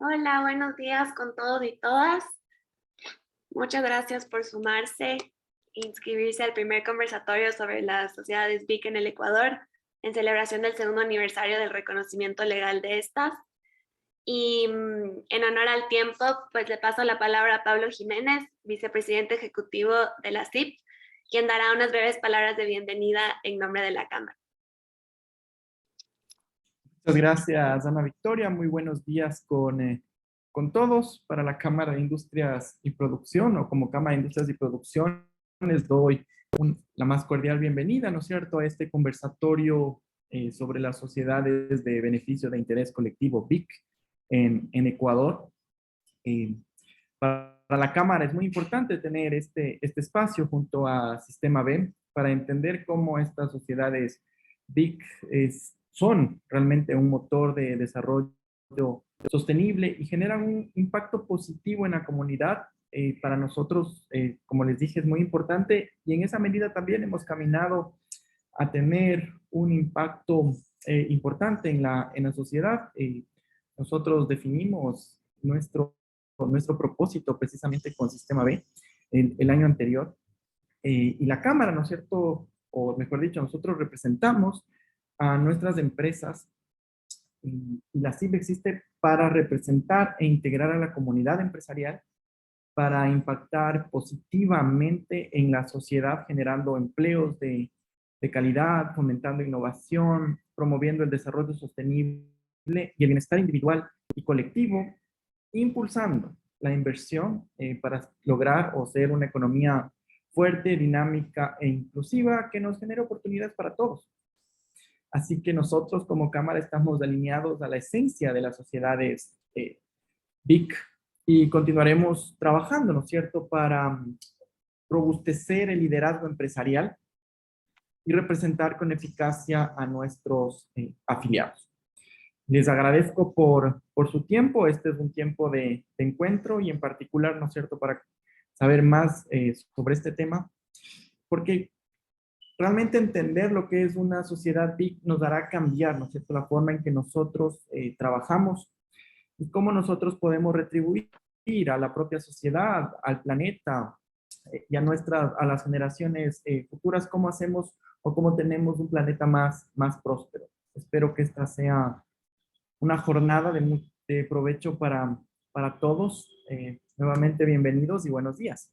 Hola, buenos días con todos y todas. Muchas gracias por sumarse e inscribirse al primer conversatorio sobre las sociedades BIC en el Ecuador, en celebración del segundo aniversario del reconocimiento legal de estas. Y en honor al tiempo, pues le paso la palabra a Pablo Jiménez, vicepresidente ejecutivo de la CIP, quien dará unas breves palabras de bienvenida en nombre de la Cámara. Muchas gracias, Ana Victoria. Muy buenos días con todos. Para la Cámara de Industrias y Producción, o como Cámara de Industrias y Producción, les doy la más cordial bienvenida, ¿no es cierto?, a este conversatorio sobre las sociedades de beneficio de interés colectivo, BIC, en Ecuador. Para la Cámara es muy importante tener este espacio junto a Sistema B para entender cómo estas sociedades BIC son realmente un motor de desarrollo sostenible y generan un impacto positivo en la comunidad. Para nosotros, como les dije, es muy importante y en esa medida también hemos caminado a tener un impacto importante en la sociedad. Nosotros definimos nuestro propósito precisamente con Sistema B el año anterior. Y la Cámara, ¿no es cierto? O mejor dicho, nosotros representamos a nuestras empresas y la CIB existe para representar e integrar a la comunidad empresarial, para impactar positivamente en la sociedad, generando empleos de calidad, fomentando innovación, promoviendo el desarrollo sostenible y el bienestar individual y colectivo, impulsando la inversión para lograr o ser una economía fuerte, dinámica e inclusiva que nos genere oportunidades para todos. Así que nosotros como Cámara estamos alineados a la esencia de las sociedades BIC y continuaremos trabajando, ¿no es cierto?, para robustecer el liderazgo empresarial y representar con eficacia a nuestros afiliados. Les agradezco por su tiempo. Este es un tiempo de encuentro y en particular, ¿no es cierto?, para saber más sobre este tema, porque realmente entender lo que es una sociedad BIC nos hará cambiar, ¿no es cierto?, la forma en que nosotros trabajamos y cómo nosotros podemos retribuir a la propia sociedad, al planeta y a las generaciones futuras, cómo hacemos o cómo tenemos un planeta más próspero. Espero que esta sea una jornada de provecho para todos. Nuevamente, bienvenidos y buenos días.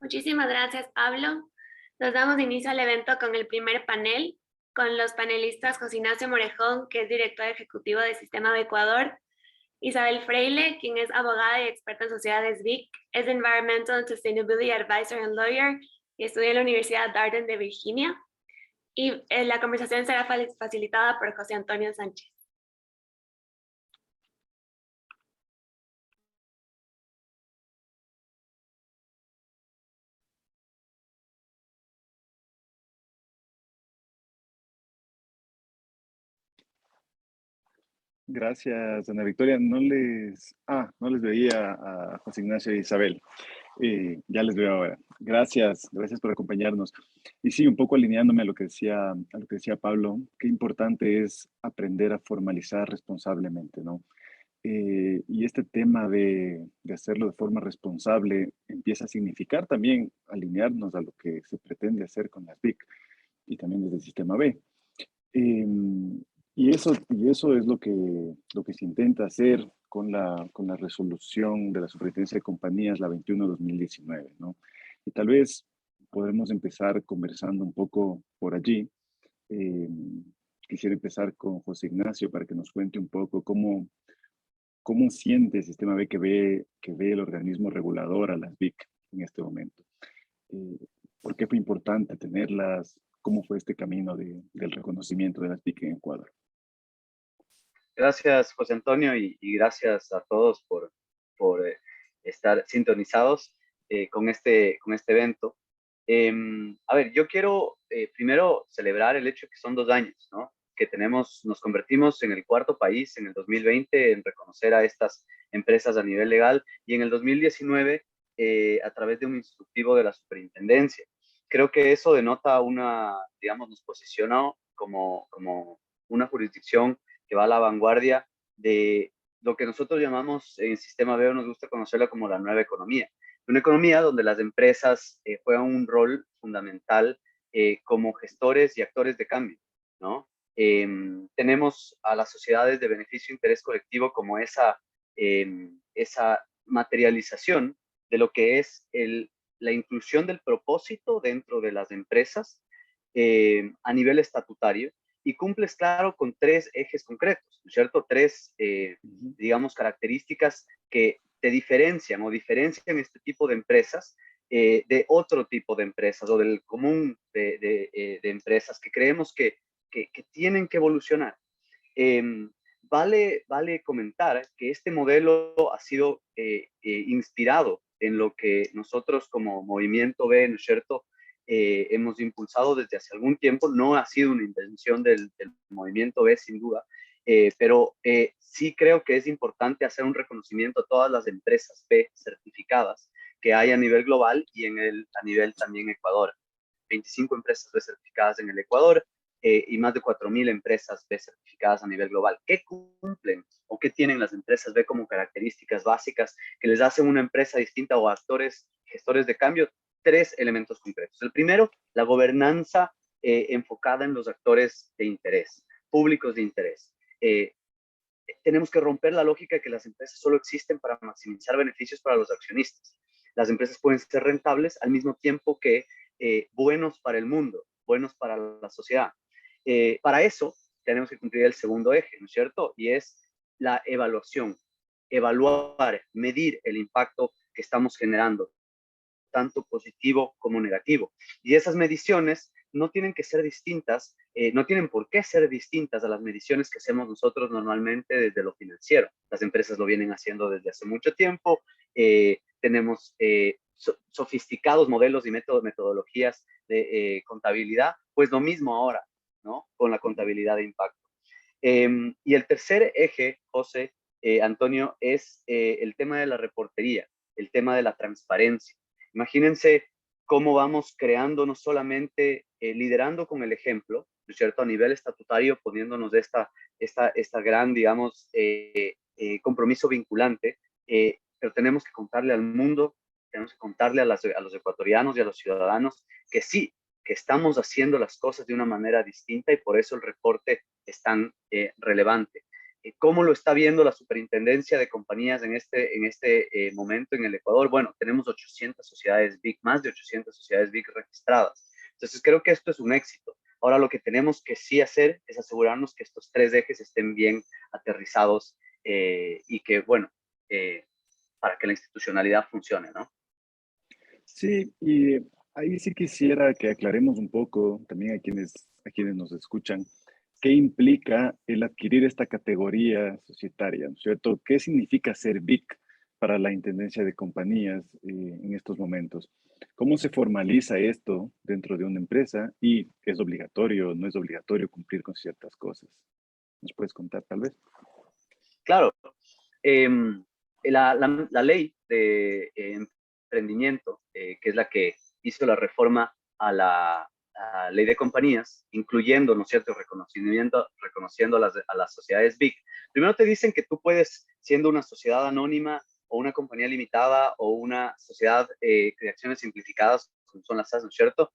Muchísimas gracias, Pablo. Nos damos inicio al evento con el primer panel, con los panelistas José Ignacio Morejón, que es director ejecutivo de Sistema de Ecuador, Isabel Freile, quien es abogada y experta en sociedades BIC, es Environmental and Sustainability Advisor and Lawyer y estudia en la Universidad Darden de Virginia. Y la conversación será facilitada por José Antonio Sánchez. Gracias, Ana Victoria. No les veía a José Ignacio e Isabel. Ya les veo ahora. Gracias por acompañarnos. Y sí, un poco alineándome a lo que decía Pablo, qué importante es aprender a formalizar responsablemente, ¿no? Y este tema de hacerlo de forma responsable empieza a significar también alinearnos a lo que se pretende hacer con las BIC y también desde el sistema B. Y eso es lo que se intenta hacer con la resolución de la Superintendencia de Compañías, la 21/2019, ¿no? Y tal vez podremos empezar conversando un poco por allí. Eh, Quisiera empezar con José Ignacio para que nos cuente un poco cómo siente el sistema B que ve el organismo regulador a las BIC en este momento. Eh, ¿Por qué fue importante tenerlas? ¿Cómo fue este camino del reconocimiento de las BIC en Ecuador? Gracias, José Antonio, y gracias a todos por estar sintonizados con este evento. A ver, yo quiero primero celebrar el hecho de que son 2 años, ¿no? Que nos convertimos en el cuarto país en el 2020 en reconocer a estas empresas a nivel legal y en el 2019 a través de un instructivo de la superintendencia. Creo que eso denota digamos, nos posiciona como una jurisdicción que va a la vanguardia de lo que nosotros llamamos en Sistema B, o nos gusta conocerla como la nueva economía. Una economía donde las empresas juegan un rol fundamental como gestores y actores de cambio, ¿no? Tenemos a las sociedades de beneficio e interés colectivo como esa materialización de lo que es la inclusión del propósito dentro de las empresas a nivel estatutario, y cumples, claro, con tres ejes concretos, ¿no es cierto? Tres, digamos, características que te diferencian o diferencian este tipo de empresas de otro tipo de empresas o del común de empresas que creemos que tienen que evolucionar. Vale comentar que este modelo ha sido inspirado en lo que nosotros como Movimiento B, ¿no es cierto?, hemos impulsado desde hace algún tiempo. No ha sido una invención del Movimiento B, sin duda, pero sí creo que es importante hacer un reconocimiento a todas las empresas B certificadas que hay a nivel global y a nivel también Ecuador. 25 empresas B certificadas en el Ecuador, y más de 4.000 empresas B certificadas a nivel global. ¿Qué cumplen o qué tienen las empresas B como características básicas que les hacen una empresa distinta o actores, gestores de cambio? Tres elementos concretos. El primero, la gobernanza enfocada en los actores de interés, públicos de interés. Tenemos que romper la lógica de que las empresas solo existen para maximizar beneficios para los accionistas. Las empresas pueden ser rentables al mismo tiempo que buenos para el mundo, buenos para la sociedad. Para eso tenemos que cumplir el segundo eje, ¿no es cierto? Y es la evaluación. Evaluar, medir el impacto que estamos generando, tanto positivo como negativo. Y esas mediciones no tienen que ser distintas, no tienen por qué ser distintas a las mediciones que hacemos nosotros normalmente desde lo financiero. Las empresas lo vienen haciendo desde hace mucho tiempo. Tenemos sofisticados modelos y metodologías de contabilidad, pues lo mismo ahora, ¿no?, con la contabilidad de impacto. Y el tercer eje, José, Antonio, es el tema de la reportería, el tema de la transparencia. Imagínense cómo vamos creando, no solamente liderando con el ejemplo, ¿no es cierto?, a nivel estatutario, poniéndonos esta gran, digamos, compromiso vinculante, pero tenemos que contarle al mundo, tenemos que contarle a los ecuatorianos y a los ciudadanos que sí, que estamos haciendo las cosas de una manera distinta, y por eso el reporte es tan relevante. ¿Cómo lo está viendo la superintendencia de compañías en este momento en el Ecuador? Bueno, tenemos 800 sociedades BIC, más de 800 sociedades BIC registradas. Entonces, creo que esto es un éxito. Ahora lo que tenemos que sí hacer es asegurarnos que estos tres ejes estén bien aterrizados y que, bueno, para que la institucionalidad funcione, ¿no? Sí, y ahí sí quisiera que aclaremos un poco también a quienes nos escuchan, qué implica el adquirir esta categoría societaria, ¿no es cierto? ¿Qué significa ser BIC para la Intendencia de Compañías en estos momentos? ¿Cómo se formaliza esto dentro de una empresa y es obligatorio, no es obligatorio cumplir con ciertas cosas? ¿Nos puedes contar tal vez? Claro. La ley de emprendimiento, que es la que hizo la reforma a la ley de compañías, incluyendo, ¿no es cierto?, reconociendo a las sociedades BIC. Primero te dicen que tú puedes, siendo una sociedad anónima o una compañía limitada o una sociedad de acciones simplificadas, como son las SAS, ¿no es cierto?,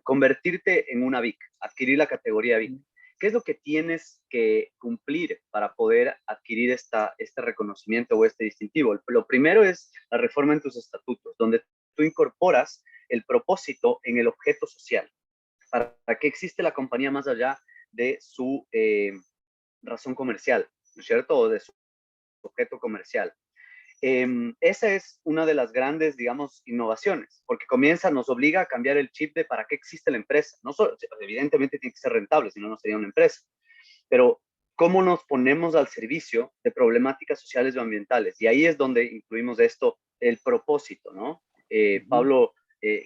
convertirte en una BIC, adquirir la categoría BIC. ¿Qué es lo que tienes que cumplir para poder adquirir este reconocimiento o este distintivo? Lo primero es la reforma en tus estatutos, donde tú incorporas el propósito en el objeto social. ¿Para qué existe la compañía más allá de su razón comercial, ¿no es cierto?, o de su objeto comercial? Esa es una de las grandes, digamos, innovaciones, porque nos obliga a cambiar el chip de para qué existe la empresa. No solo, evidentemente tiene que ser rentable, si no, no sería una empresa, pero cómo nos ponemos al servicio de problemáticas sociales o ambientales. Y ahí es donde incluimos esto, el propósito, ¿no? Pablo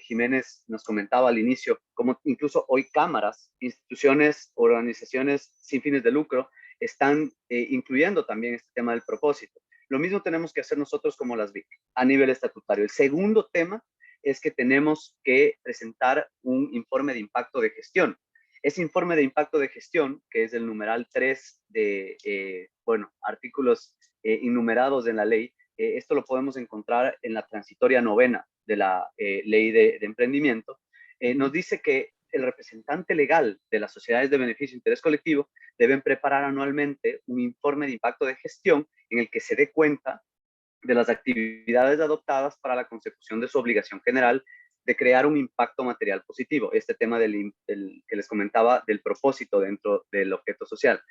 Jiménez nos comentaba al inicio cómo incluso hoy cámaras, instituciones, organizaciones sin fines de lucro están incluyendo también este tema del propósito. Lo mismo tenemos que hacer nosotros como las BIC a nivel estatutario. El segundo tema es que tenemos que presentar un informe de impacto de gestión. Ese informe de impacto de gestión, que es el numeral 3 de, artículos innumerados en la ley, esto lo podemos encontrar en la transitoria novena de la ley de emprendimiento, nos dice que el representante legal de las sociedades de beneficio e interés colectivo deben preparar anualmente un informe de impacto de gestión en el que se dé cuenta de las actividades adoptadas para la consecución de su obligación general de crear un impacto material positivo. Este tema que les comentaba del propósito dentro del objeto social.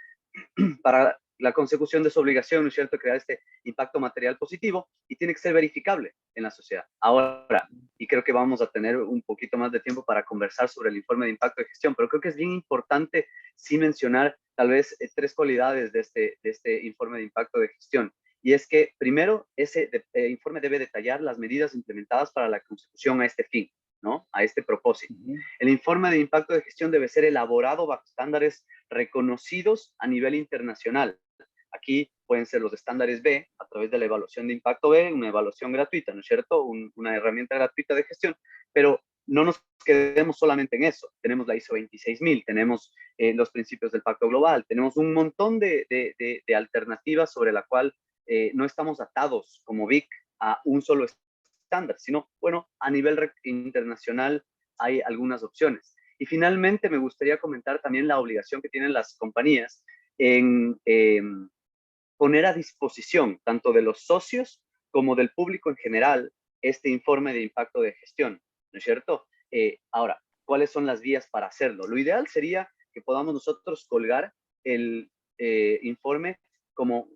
Para la consecución de su obligación, ¿no es cierto?, crear este impacto material positivo, y tiene que ser verificable en la sociedad. Ahora, y creo que vamos a tener un poquito más de tiempo para conversar sobre el informe de impacto de gestión, pero creo que es bien importante sí mencionar tal vez 3 cualidades de este informe de impacto de gestión. Y es que, primero, ese informe debe detallar las medidas implementadas para la consecución a este fin, ¿no?, a este propósito. El informe de impacto de gestión debe ser elaborado bajo estándares reconocidos a nivel internacional. Aquí pueden ser los estándares B, a través de la evaluación de impacto B, una evaluación gratuita, ¿no es cierto?, una herramienta gratuita de gestión, pero no nos quedemos solamente en eso. Tenemos la ISO 26000, tenemos los principios del Pacto Global, tenemos un montón de alternativas sobre la cual no estamos atados como BIC a un solo estándar, sino, bueno, a nivel internacional hay algunas opciones. Y finalmente me gustaría comentar también la obligación que tienen las compañías en poner a disposición tanto de los socios como del público en general este informe de impacto de gestión, ¿no es cierto? Ahora, ¿cuáles son las vías para hacerlo? Lo ideal sería que podamos nosotros colgar el informe como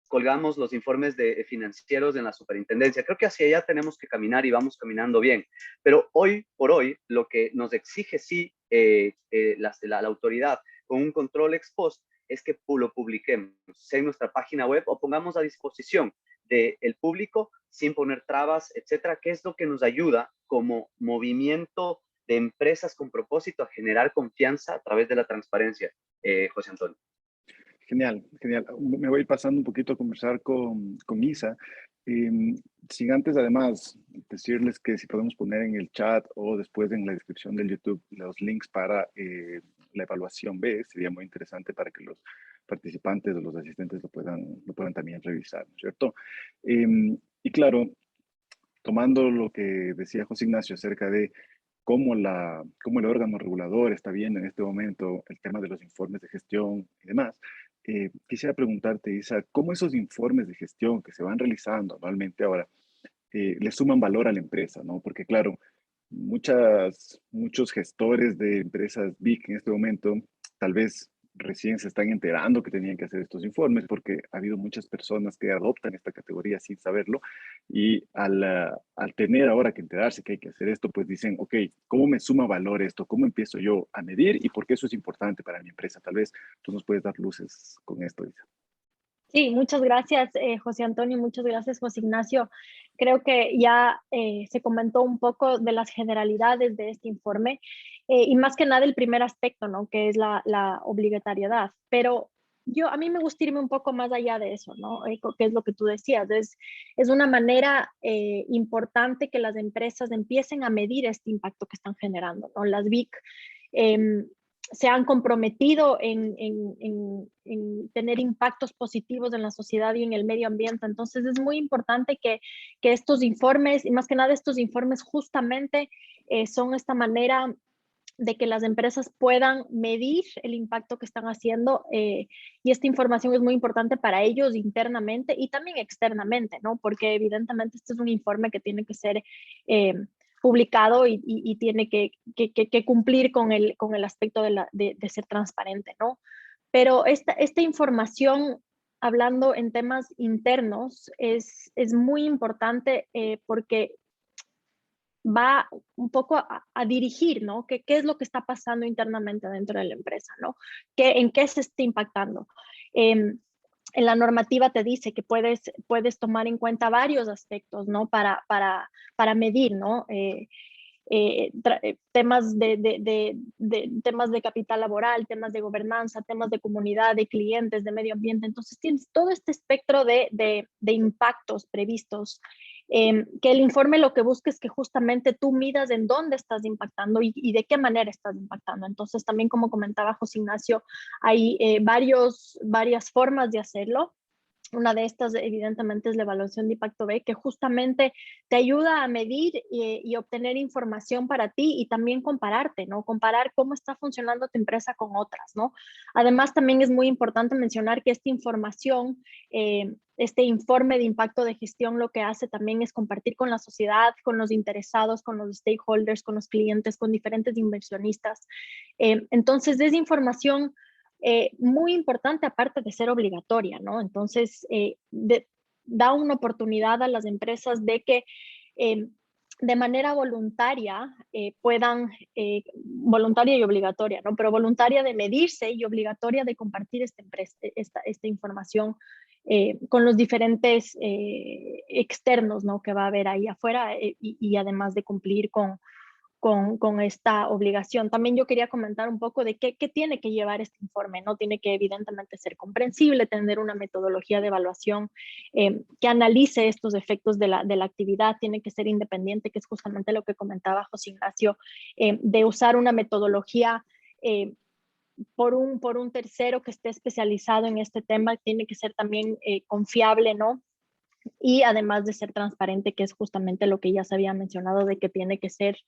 colgamos los informes financieros en la superintendencia. Creo que hacia allá tenemos que caminar y vamos caminando bien. Pero hoy por hoy, lo que nos exige sí la autoridad con un control ex post es que lo publiquemos, sea en nuestra página web o pongamos a disposición del público sin poner trabas, etcétera, que es lo que nos ayuda como movimiento de empresas con propósito a generar confianza a través de la transparencia, José Antonio. Genial, genial. Me voy pasando un poquito a conversar con Isa. Sin antes, además, decirles que si podemos poner en el chat o después en la descripción del YouTube los links para la evaluación B, sería muy interesante para que los participantes o los asistentes lo puedan también revisar, ¿no es cierto? Y claro, tomando lo que decía José Ignacio acerca de cómo el órgano regulador está viendo en este momento el tema de los informes de gestión y demás, quisiera preguntarte, Isa, ¿cómo esos informes de gestión que se van realizando anualmente ahora le suman valor a la empresa, ¿no? Porque claro, muchos gestores de empresas BIC en este momento tal vez recién se están enterando que tenían que hacer estos informes porque ha habido muchas personas que adoptan esta categoría sin saberlo, y al tener ahora que enterarse que hay que hacer esto, pues dicen, ok, ¿cómo me suma valor esto? ¿Cómo empiezo yo a medir y por qué eso es importante para mi empresa? Tal vez tú nos puedes dar luces con esto, Isa. Sí, muchas gracias, José Antonio, muchas gracias, José Ignacio. Creo que ya se comentó un poco de las generalidades de este informe y más que nada el primer aspecto, ¿no?, que es la obligatoriedad. Pero a mí me gusta irme un poco más allá de eso, ¿no? Que es lo que tú decías. Es una manera importante que las empresas empiecen a medir este impacto que están generando, ¿no? Las BIC se han comprometido en tener impactos positivos en la sociedad y en el medio ambiente. Entonces es muy importante que estos informes, y más que nada estos informes justamente son esta manera de que las empresas puedan medir el impacto que están haciendo y esta información es muy importante para ellos internamente y también externamente, ¿no? Porque evidentemente este es un informe que tiene que ser publicado y tiene que cumplir con el aspecto de ser transparente, ¿no? Pero esta información, hablando en temas internos, es muy importante porque va un poco a dirigir, ¿no? ¿Qué es lo que está pasando internamente dentro de la empresa, ¿no? ¿En qué se está impactando? En la normativa te dice que puedes tomar en cuenta varios aspectos, ¿no? Para medir, ¿no? Temas temas de capital laboral, temas de gobernanza, temas de comunidad, de clientes, de medio ambiente. Entonces tienes todo este espectro de impactos previstos que el informe lo que busca es que justamente tú midas en dónde estás impactando y de qué manera estás impactando. Entonces, también como comentaba José Ignacio, hay varias formas de hacerlo. Una de estas, evidentemente, es la evaluación de impacto B, que justamente te ayuda a medir y obtener información para ti y también compararte, ¿no? Comparar cómo está funcionando tu empresa con otras, ¿no? Además, también es muy importante mencionar que esta información, este informe de impacto de gestión, lo que hace también es compartir con la sociedad, con los interesados, con los stakeholders, con los clientes, con diferentes inversionistas. Entonces, es información muy importante, aparte de ser obligatoria, ¿no? Entonces, da una oportunidad a las empresas de que de manera voluntaria puedan, voluntaria y obligatoria, ¿no? Pero voluntaria de medirse y obligatoria de compartir esta información con los diferentes externos, ¿no? Que va a haber ahí afuera y además de cumplir con esta obligación. También yo quería comentar un poco de qué tiene que llevar este informe, ¿no? Tiene que evidentemente ser comprensible, tener una metodología de evaluación que analice estos efectos de la actividad, tiene que ser independiente, que es justamente lo que comentaba José Ignacio, de usar una metodología por un tercero que esté especializado en este tema, tiene que ser también confiable, ¿no? Y además de ser transparente, que es justamente lo que ya se había mencionado, de que tiene que ser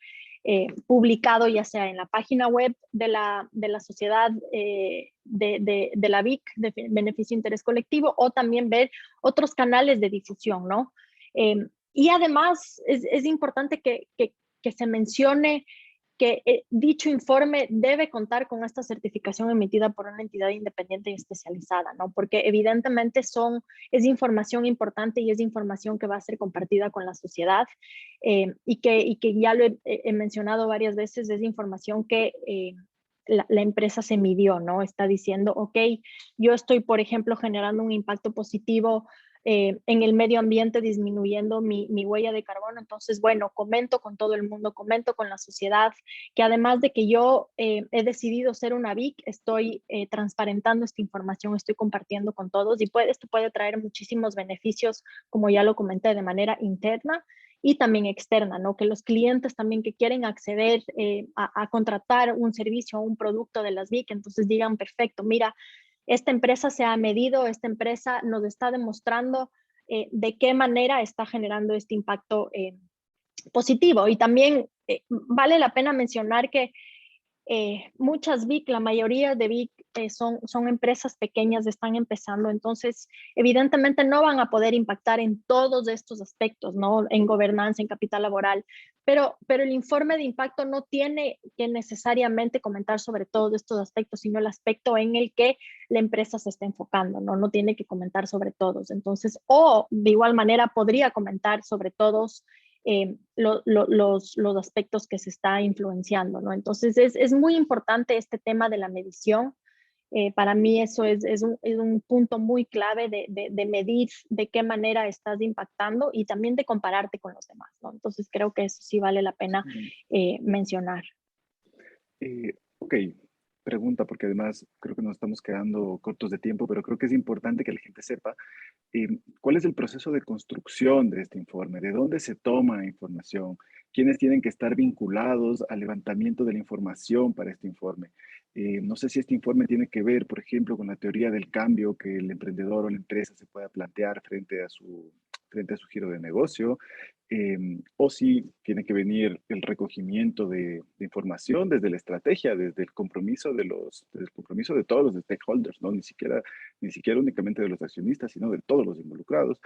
publicado ya sea en la página web de la sociedad de la BIC, de Beneficio e Interés Colectivo, o también ver otros canales de difusión, ¿no? Y además es importante que se mencione que dicho informe debe contar con esta certificación emitida por una entidad independiente y especializada, ¿no? Porque evidentemente es información importante y es información que va a ser compartida con la sociedad y que ya lo he mencionado varias veces, es información que la empresa se midió, ¿no? Está diciendo, ok, yo estoy, por ejemplo, generando un impacto positivo en el medio ambiente, disminuyendo mi huella de carbono. Entonces, bueno, comento con todo el mundo, comento con la sociedad, que además de que yo he decidido ser una BIC, estoy transparentando esta información, estoy compartiendo con todos y esto puede traer muchísimos beneficios, como ya lo comenté, de manera interna y también externa, ¿no? Que los clientes también que quieren acceder a contratar un servicio o un producto de las BIC, entonces digan, perfecto, mira, esta empresa se ha medido, esta empresa nos está demostrando de qué manera está generando este impacto positivo. Y también vale la pena mencionar que muchas BIC, la mayoría de BIC son empresas pequeñas, están empezando, entonces evidentemente no van a poder impactar en todos estos aspectos, ¿no? En gobernanza, en capital laboral, pero el informe de impacto no tiene que necesariamente comentar sobre todos estos aspectos, sino el aspecto en el que la empresa se está enfocando, ¿no? No tiene que comentar sobre todos, entonces, o de igual manera podría comentar sobre todos los aspectos que se está influenciando, ¿no? Entonces es muy importante este tema de la medición. Para mí eso es un punto muy clave de medir de qué manera estás impactando y también de compararte con los demás, ¿no? Entonces creo que eso sí vale la pena mencionar. Ok, pregunta, porque además creo que nos estamos quedando cortos de tiempo, pero creo que es importante que la gente sepa cuál es el proceso de construcción de este informe, de dónde se toma información, quiénes tienen que estar vinculados al levantamiento de la información para este informe. No sé si este informe tiene que ver, por ejemplo, con la teoría del cambio que el emprendedor o la empresa se pueda plantear frente a su giro de negocio, o si tiene que venir el recogimiento de información desde la estrategia, desde el compromiso de todos los stakeholders, ¿no? Ni siquiera únicamente de los accionistas, sino de todos los involucrados,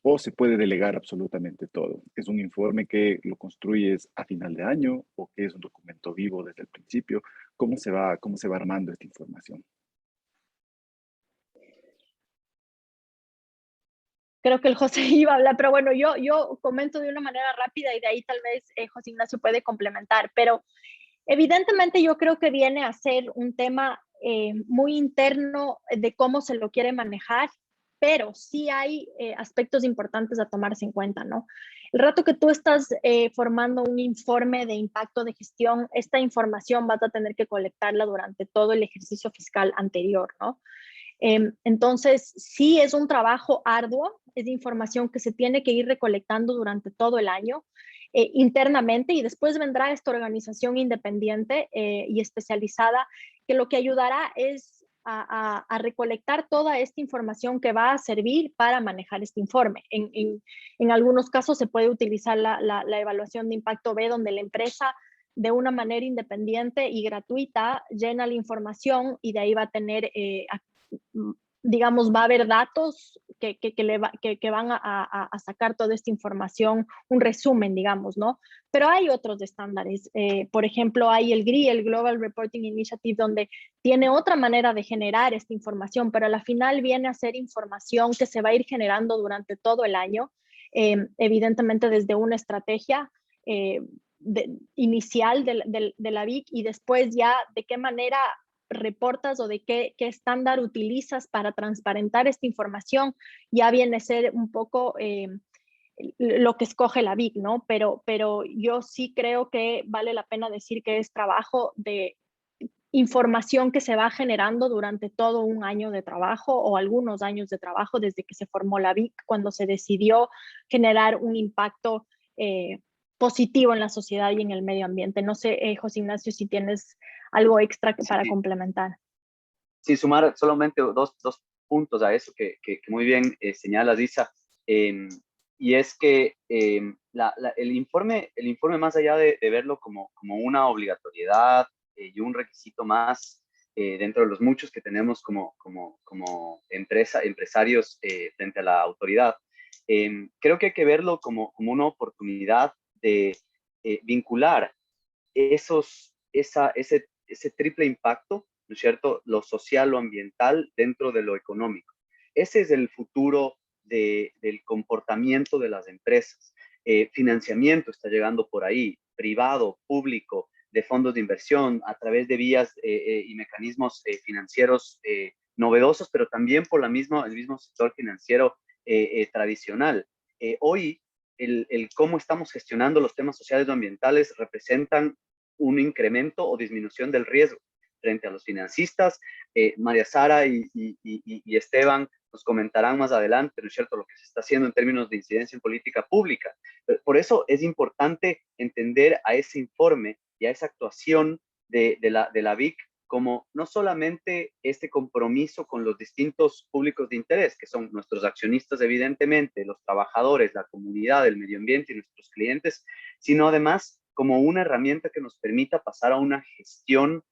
o se puede delegar absolutamente todo. ¿Es un informe que lo construyes a final de año o que es un documento vivo desde el principio? ¿Cómo se va armando esta información? Creo que el José iba a hablar, pero bueno, yo comento de una manera rápida y de ahí tal vez José Ignacio puede complementar, pero evidentemente yo creo que viene a ser un tema muy interno de cómo se lo quiere manejar, pero sí hay aspectos importantes a tomarse en cuenta, ¿no? El rato que tú estás formando un informe de impacto de gestión, esta información vas a tener que colectarla durante todo el ejercicio fiscal anterior, ¿no? Entonces, sí es un trabajo arduo, es información que se tiene que ir recolectando durante todo el año internamente, y después vendrá esta organización independiente y especializada que lo que ayudará es a recolectar toda esta información que va a servir para manejar este informe. En algunos casos se puede utilizar la evaluación de impacto B, donde la empresa de una manera independiente y gratuita llena la información, y de ahí va a tener, digamos, va a haber datos que van a sacar toda esta información, un resumen, digamos, ¿no? Pero hay otros estándares. Por ejemplo, hay el GRI, el Global Reporting Initiative, donde tiene otra manera de generar esta información, pero a la final viene a ser información que se va a ir generando durante todo el año, evidentemente desde una estrategia inicial de la BIC, y después ya de qué manera reportas o de qué estándar utilizas para transparentar esta información, ya viene a ser un poco lo que escoge la BIC, ¿no? Pero yo sí creo que vale la pena decir que es trabajo de información que se va generando durante todo un año de trabajo o algunos años de trabajo desde que se formó la BIC, cuando se decidió generar un impacto positivo en la sociedad y en el medio ambiente. No sé, José Ignacio, si tienes algo extra para complementar. Sí, sumar solamente dos puntos a eso que muy bien señalas, Isa. Y es que el informe, más allá de verlo como una obligatoriedad y un requisito más dentro de los muchos que tenemos como empresarios frente a la autoridad, creo que hay que verlo como una oportunidad de vincular ese triple impacto, ¿no es cierto?, lo social, lo ambiental, dentro de lo económico. Ese es el futuro del comportamiento de las empresas. Financiamiento está llegando por ahí, privado, público, de fondos de inversión, a través de vías y mecanismos financieros novedosos, pero también por el mismo sector financiero tradicional. Hoy, el cómo estamos gestionando los temas sociales o ambientales representan un incremento o disminución del riesgo frente a los financistas. María Sara y Esteban nos comentarán más adelante, ¿no es cierto?, lo que se está haciendo en términos de incidencia en política pública. Por eso es importante entender a ese informe y a esa actuación de la BIC como no solamente este compromiso con los distintos públicos de interés, que son nuestros accionistas, evidentemente, los trabajadores, la comunidad, el medio ambiente y nuestros clientes, sino además como una herramienta que nos permita pasar a una gestión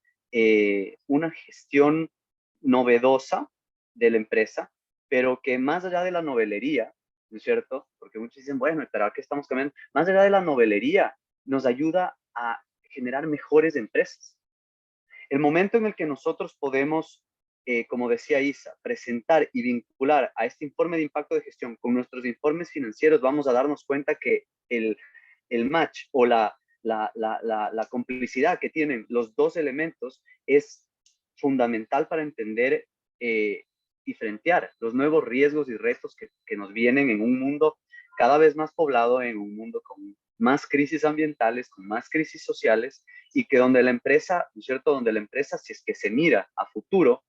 novedosa de la empresa, pero que más allá de la novelería, ¿no es cierto? Porque muchos dicen, bueno, ¿pero a qué estamos cambiando? Más allá de la novelería, nos ayuda a generar mejores empresas. El momento en el que nosotros podemos, como decía Isa, presentar y vincular a este informe de impacto de gestión con nuestros informes financieros, vamos a darnos cuenta que el match o la complicidad que tienen los dos elementos es fundamental para entender y frentear los nuevos riesgos y retos que nos vienen en un mundo cada vez más poblado, en un mundo con más crisis ambientales, con más crisis sociales, y que donde la empresa, ¿no es cierto?, donde la empresa, si es que se mira a futuro,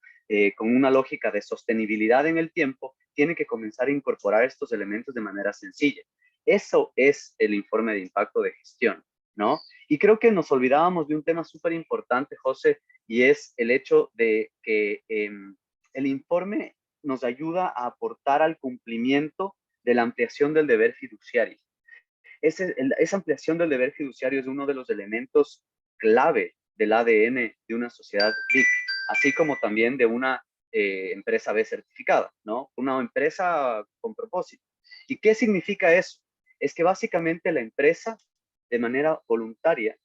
con una lógica de sostenibilidad en el tiempo, tiene que comenzar a incorporar estos elementos de manera sencilla. Eso es el informe de impacto de gestión, ¿no? Y creo que nos olvidábamos de un tema súper importante, José, y es el hecho de que el informe nos ayuda a aportar al cumplimiento de la ampliación del deber fiduciario. Esa ampliación del deber fiduciario es uno de los elementos clave del ADN de una sociedad BIC, así como también de una empresa B certificada, ¿no? Una empresa con propósito. ¿Y qué significa eso? Es que básicamente la empresa, de manera voluntaria,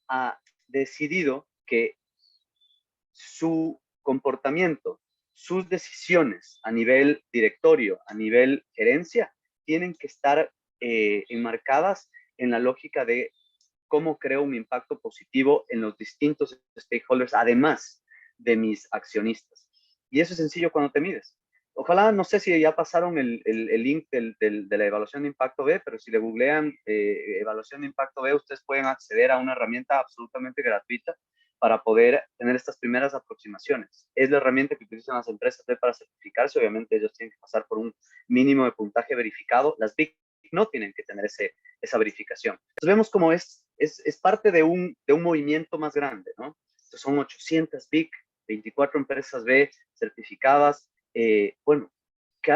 ha decidido que su comportamiento, sus decisiones a nivel directorio, a nivel gerencia, tienen que estar enmarcadas en la lógica de cómo creo un impacto positivo en los distintos stakeholders, además de mis accionistas. Y eso es sencillo cuando te mides. Ojalá, no sé si ya pasaron el link de la evaluación de impacto B, pero si le googlean evaluación de impacto B, ustedes pueden acceder a una herramienta absolutamente gratuita para poder tener estas primeras aproximaciones. Es la herramienta que utilizan las empresas B para certificarse. Obviamente ellos tienen que pasar por un mínimo de puntaje verificado. Las BIC no tienen que tener esa verificación. Entonces vemos como es parte de un movimiento más grande, ¿no? Entonces son 800 BIC, 24 empresas B certificadas. Bueno,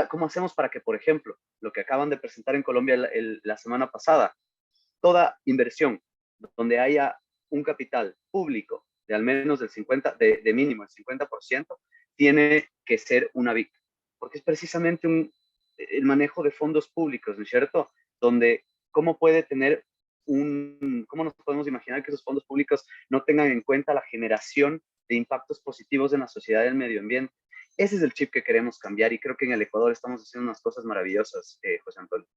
¿cómo hacemos para que, por ejemplo, lo que acaban de presentar en Colombia la semana pasada, toda inversión donde haya un capital público de al menos del 50, de mínimo el 50%, tiene que ser una BIC, porque es precisamente el manejo de fondos públicos, ¿no es cierto? Donde, ¿cómo puede tener cómo nos podemos imaginar que esos fondos públicos no tengan en cuenta la generación de impactos positivos en la sociedad y el medio ambiente? Ese es el chip que queremos cambiar y creo que en el Ecuador estamos haciendo unas cosas maravillosas, José Antonio.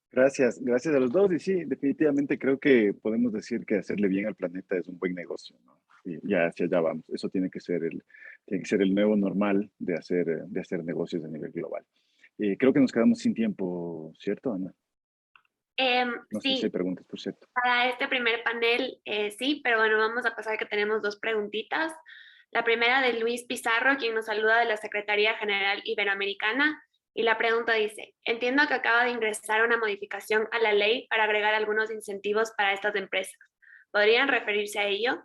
Gracias, gracias a los dos. Y sí, definitivamente creo que podemos decir que hacerle bien al planeta es un buen negocio, ¿no? Y ya hacia allá vamos. Eso tiene que ser el nuevo normal de hacer negocios a nivel global. Creo que nos quedamos sin tiempo, ¿cierto, Ana? No sé si hay Sí, preguntas, por cierto. para este primer panel sí, pero bueno, vamos a pasar que tenemos dos preguntitas. La primera de Luis Pizarro, quien nos saluda de la Secretaría General Iberoamericana, y la pregunta dice, entiendo que acaba de ingresar una modificación a la ley para agregar algunos incentivos para estas empresas. ¿Podrían referirse a ello?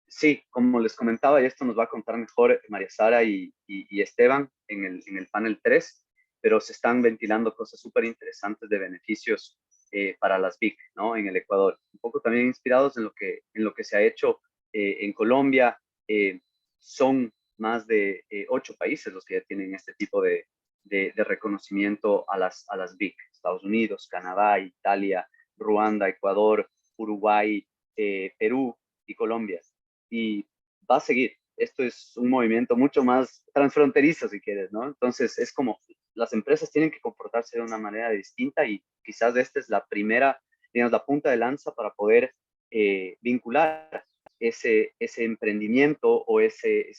Sí, como les comentaba, y esto nos va a contar mejor María Sara y Esteban en el panel 3, pero se están ventilando cosas súper interesantes de beneficios para las BIC, ¿no? En el Ecuador. Un poco también inspirados en lo que se ha hecho en Colombia. Son más de 8 países los que ya tienen este tipo de reconocimiento a las BIC. Estados Unidos, Canadá, Italia, Ruanda, Ecuador, Uruguay, Perú y Colombia. Y va a seguir. Esto es un movimiento mucho más transfronterizo, si quieres, ¿no? Entonces, es como las empresas tienen que comportarse de una manera distinta y quizás esta es la primera, digamos, la punta de lanza para poder vincular ese emprendimiento o ese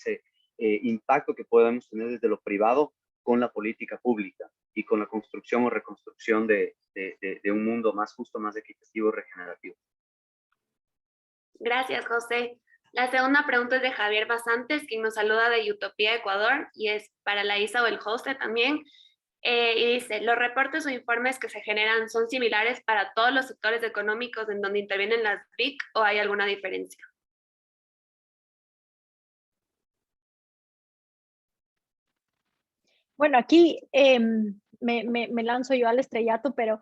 impacto que podemos tener desde lo privado con la política pública y con la construcción o reconstrucción de un mundo más justo, más equitativo y regenerativo. Gracias, José. La segunda pregunta es de Javier Basantes, quien nos saluda de Utopía, Ecuador, y es para la ISA o el José también. Y dice, ¿los reportes o informes que se generan son similares para todos los sectores económicos en donde intervienen las BIC o hay alguna diferencia? Bueno, aquí me lanzo yo al estrellato, pero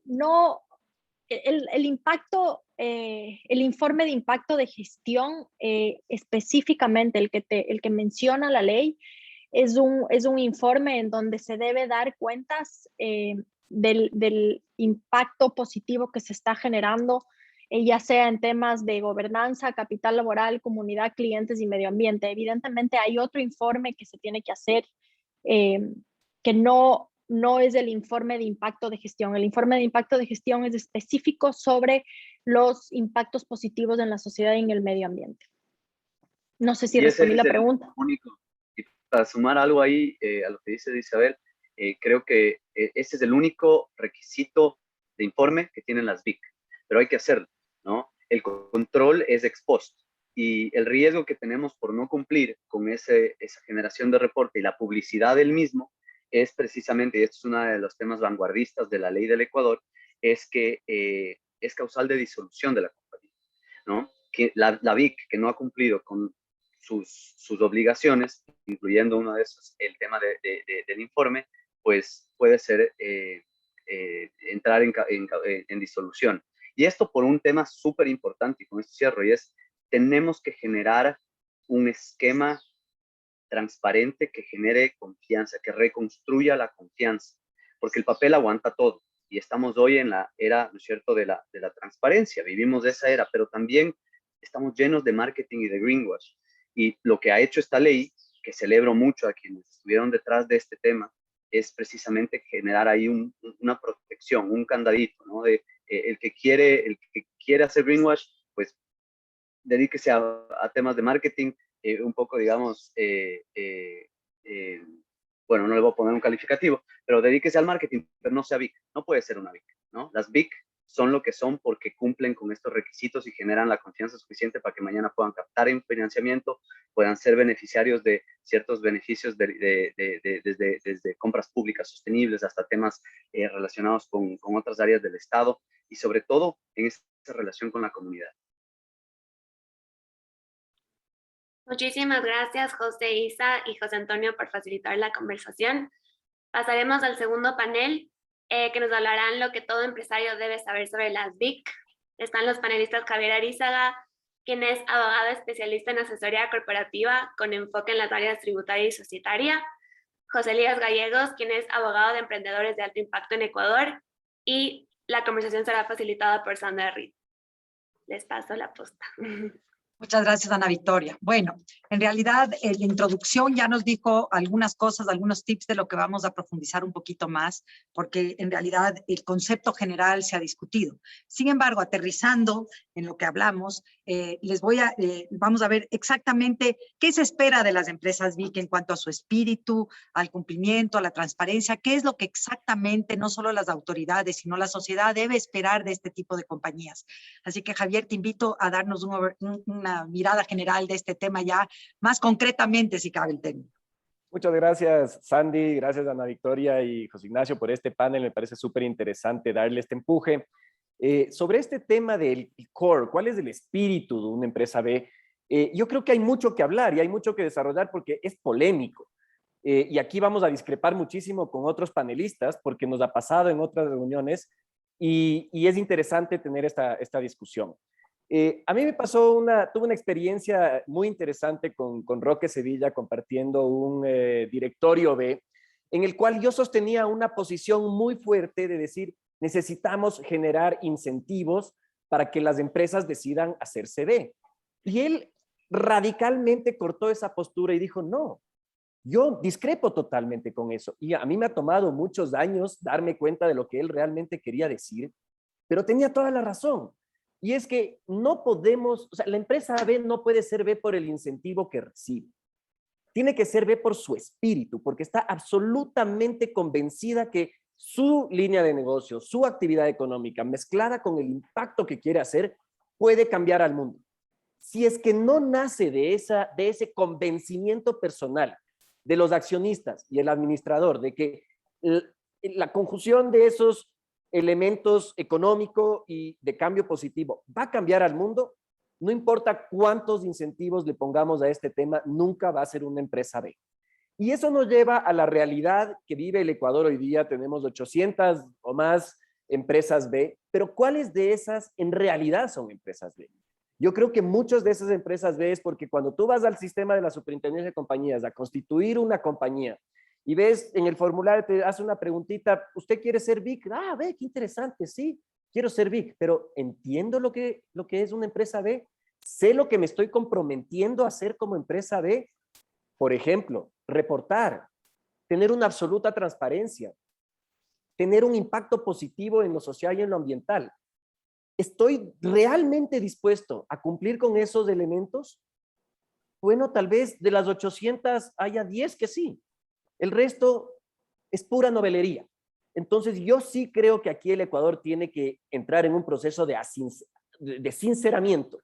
no, el impacto, el informe de impacto de gestión, específicamente el que menciona la ley, es un informe en donde se debe dar cuentas del impacto positivo que se está generando, ya sea en temas de gobernanza, capital laboral, comunidad, clientes y medio ambiente. Evidentemente hay otro informe que se tiene que hacer que no es el informe de impacto de gestión. El informe de impacto de gestión es específico sobre los impactos positivos en la sociedad y en el medio ambiente. No sé si Y ese respondí es la el pregunta. único. Y para sumar algo ahí a lo que dice Isabel, creo que ese es el único requisito de informe que tienen las BIC, pero hay que hacerlo, ¿no? El control es ex post y el riesgo que tenemos por no cumplir con esa generación de reporte y la publicidad del mismo es precisamente, y esto es uno de los temas vanguardistas de la ley del Ecuador, es que es causal de disolución de la compañía, ¿no? Que la BIC que no ha cumplido con sus obligaciones, incluyendo uno de esos, el tema del informe, pues puede ser entrar en disolución. Y esto por un tema súper importante, y con esto cierro, y es, tenemos que generar un esquema transparente que genere confianza, que reconstruya la confianza, porque el papel aguanta todo. Y estamos hoy en la era, ¿no es cierto?, de la transparencia, vivimos de esa era, pero también estamos llenos de marketing y de greenwash. Y lo que ha hecho esta ley, que celebro mucho a quienes estuvieron detrás de este tema, es precisamente generar ahí una protección, un candadito, ¿no? De el que quiere hacer greenwash, pues dedíquese a temas de marketing, un poco, digamos, bueno, no le voy a poner un calificativo, pero dedíquese al marketing, pero no sea BIC, no puede ser una BIC, ¿no? Las BIC son lo que son porque cumplen con estos requisitos y generan la confianza suficiente para que mañana puedan captar financiamiento, puedan ser beneficiarios de ciertos beneficios desde compras públicas sostenibles hasta temas relacionados con otras áreas del Estado y sobre todo en esa relación con la comunidad. Muchísimas gracias, José Isa y José Antonio, por facilitar la conversación. Pasaremos al segundo panel, que nos hablarán lo que todo empresario debe saber sobre las BIC. Están los panelistas Javier Arizaga, quien es abogado especialista en asesoría corporativa con enfoque en las áreas tributaria y societaria. José Elías Gallegos, quien es abogado de emprendedores de alto impacto en Ecuador. Y la conversación será facilitada por Sandra Reed. Les paso la posta. Muchas gracias, Ana Victoria. Bueno, en realidad la introducción ya nos dijo algunas cosas, algunos tips de lo que vamos a profundizar un poquito más, porque en realidad el concepto general se ha discutido. Sin embargo, aterrizando en lo que hablamos, vamos a ver exactamente qué se espera de las empresas BIC en cuanto a su espíritu, al cumplimiento, a la transparencia, qué es lo que exactamente no solo las autoridades, sino la sociedad debe esperar de este tipo de compañías. Así que, Javier, te invito a darnos una mirada general de este tema ya más concretamente, si cabe el término. Muchas gracias, Sandy, gracias Ana Victoria y José Ignacio por este panel, me parece súper interesante darle este empuje. Sobre este tema del core, ¿cuál es el espíritu de una empresa B? Yo creo que hay mucho que hablar y hay mucho que desarrollar porque es polémico. Y aquí vamos a discrepar muchísimo con otros panelistas porque nos ha pasado en otras reuniones y es interesante tener esta discusión. A mí me pasó tuve una experiencia muy interesante con Roque Sevilla compartiendo un directorio B en el cual yo sostenía una posición muy fuerte de decir necesitamos generar incentivos para que las empresas decidan hacerse B. Y él radicalmente cortó esa postura y dijo no, yo discrepo totalmente con eso. Y a mí me ha tomado muchos años darme cuenta de lo que él realmente quería decir, pero tenía toda la razón. Y es que no podemos, o sea, la empresa B no puede ser B por el incentivo que recibe. Tiene que ser B por su espíritu, porque está absolutamente convencida que su línea de negocio, su actividad económica, mezclada con el impacto que quiere hacer, puede cambiar al mundo. Si es que no nace de ese convencimiento personal de los accionistas y el administrador, de que la conjunción de esos elementos económico y de cambio positivo va a cambiar al mundo, no importa cuántos incentivos le pongamos a este tema, nunca va a ser una empresa B. Y eso nos lleva a la realidad que vive el Ecuador hoy día. Tenemos 800 o más empresas B, pero ¿cuáles de esas en realidad son empresas B? Yo creo que muchas de esas empresas B es porque cuando tú vas al sistema de la superintendencia de compañías a constituir una compañía y ves en el formulario, te hace una preguntita, ¿usted quiere ser BIC? Ah, ve, qué interesante, sí, quiero ser BIC, pero ¿entiendo lo que es una empresa B? ¿Sé lo que me estoy comprometiendo a hacer como empresa B? Por ejemplo, reportar, tener una absoluta transparencia, tener un impacto positivo en lo social y en lo ambiental. ¿Estoy realmente dispuesto a cumplir con esos elementos? Bueno, tal vez de las 800 haya 10 que sí. El resto es pura novelería. Entonces, yo sí creo que aquí el Ecuador tiene que entrar en un proceso de sinceramiento.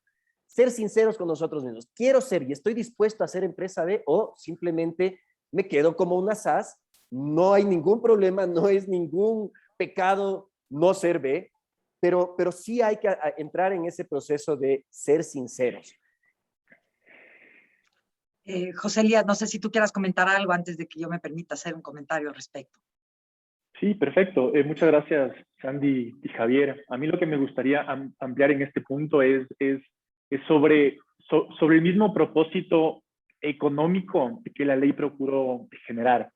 Ser sinceros con nosotros mismos. Quiero ser y estoy dispuesto a ser empresa B o simplemente me quedo como una SAS. No hay ningún problema, no es ningún pecado no ser B, pero sí hay que entrar en ese proceso de ser sinceros. José Elías, no sé si tú quieras comentar algo antes de que yo me permita hacer un comentario al respecto. Sí, perfecto. Muchas gracias, Sandy y Javier. A mí lo que me gustaría ampliar en este punto es sobre el mismo propósito económico que la ley procuró generar.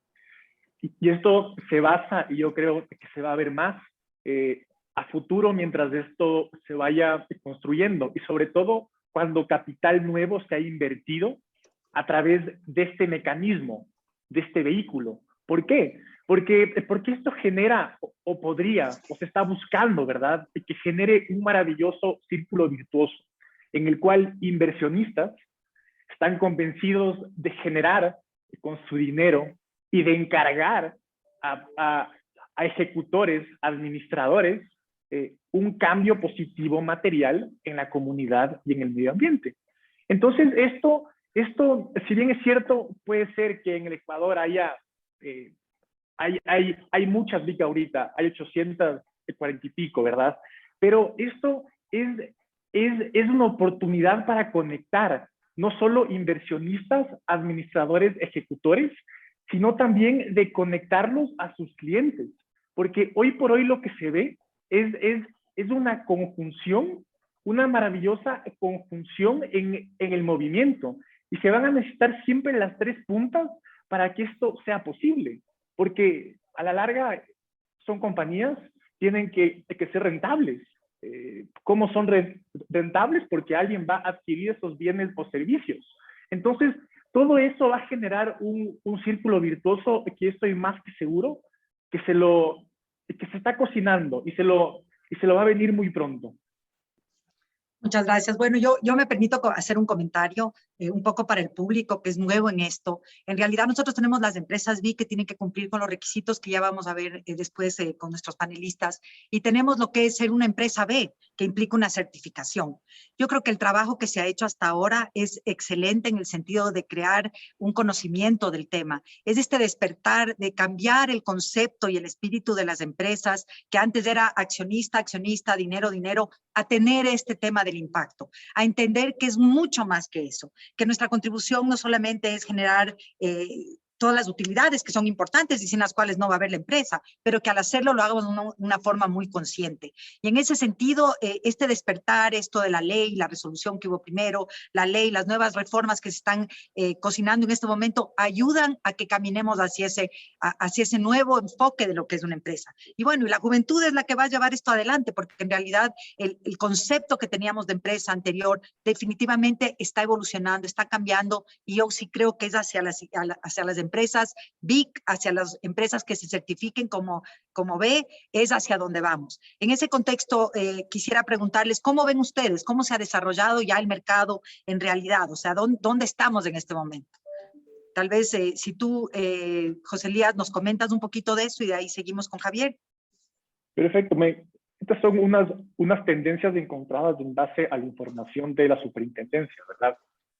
Y esto se basa, y yo creo que se va a ver más a futuro mientras esto se vaya construyendo, y sobre todo cuando capital nuevo se ha invertido a través de este mecanismo, de este vehículo. ¿Por qué? Porque esto genera, o podría, o se está buscando, ¿verdad?, que genere un maravilloso círculo virtuoso en el cual inversionistas están convencidos de generar con su dinero y de encargar a ejecutores, administradores, un cambio positivo material en la comunidad y en el medio ambiente. Entonces, esto, si bien es cierto, puede ser que en el Ecuador haya, hay muchas BIC ahorita, hay 840 y pico, ¿verdad? Pero esto es una oportunidad para conectar no solo inversionistas, administradores, ejecutores, sino también de conectarlos a sus clientes. Porque hoy por hoy lo que se ve es una conjunción, una maravillosa conjunción en el movimiento. Y se van a necesitar siempre las tres puntas para que esto sea posible. Porque a la larga son compañías, tienen que ser rentables. ¿Cómo son rentables? Porque alguien va a adquirir esos bienes o servicios. Entonces, todo eso va a generar un círculo virtuoso que estoy más que seguro que se está cocinando y se lo va a venir muy pronto. Muchas gracias. Bueno, yo me permito hacer un comentario un poco para el público que es nuevo en esto. En realidad nosotros tenemos las empresas BIC que tienen que cumplir con los requisitos que ya vamos a ver después con nuestros panelistas, y tenemos lo que es ser una empresa B, que implica una certificación. Yo creo que el trabajo que se ha hecho hasta ahora es excelente en el sentido de crear un conocimiento del tema. Es este despertar de cambiar el concepto y el espíritu de las empresas, que antes era accionista, accionista, dinero, dinero, a tener este tema del impacto, a entender que es mucho más que eso, que nuestra contribución no solamente es generar todas las utilidades que son importantes y sin las cuales no va a haber la empresa, pero que al hacerlo lo hagamos de una forma muy consciente. Y en ese sentido, este despertar, esto de la ley, la resolución que hubo primero, la ley, las nuevas reformas que se están cocinando en este momento, ayudan a que caminemos hacia ese nuevo enfoque de lo que es una empresa. Y bueno, y la juventud es la que va a llevar esto adelante, porque en realidad el concepto que teníamos de empresa anterior definitivamente está evolucionando, está cambiando, y yo sí creo que es hacia las empresas BIC, hacia las empresas que se certifiquen como B, es hacia donde vamos. En ese contexto, quisiera preguntarles, ¿cómo ven ustedes? ¿Cómo se ha desarrollado ya el mercado en realidad? O sea, ¿dónde estamos en este momento? Tal vez si tú, José Elías, nos comentas un poquito de eso y de ahí seguimos con Javier. Perfecto. Estas son unas tendencias encontradas en base a la información de la superintendencia, ¿verdad?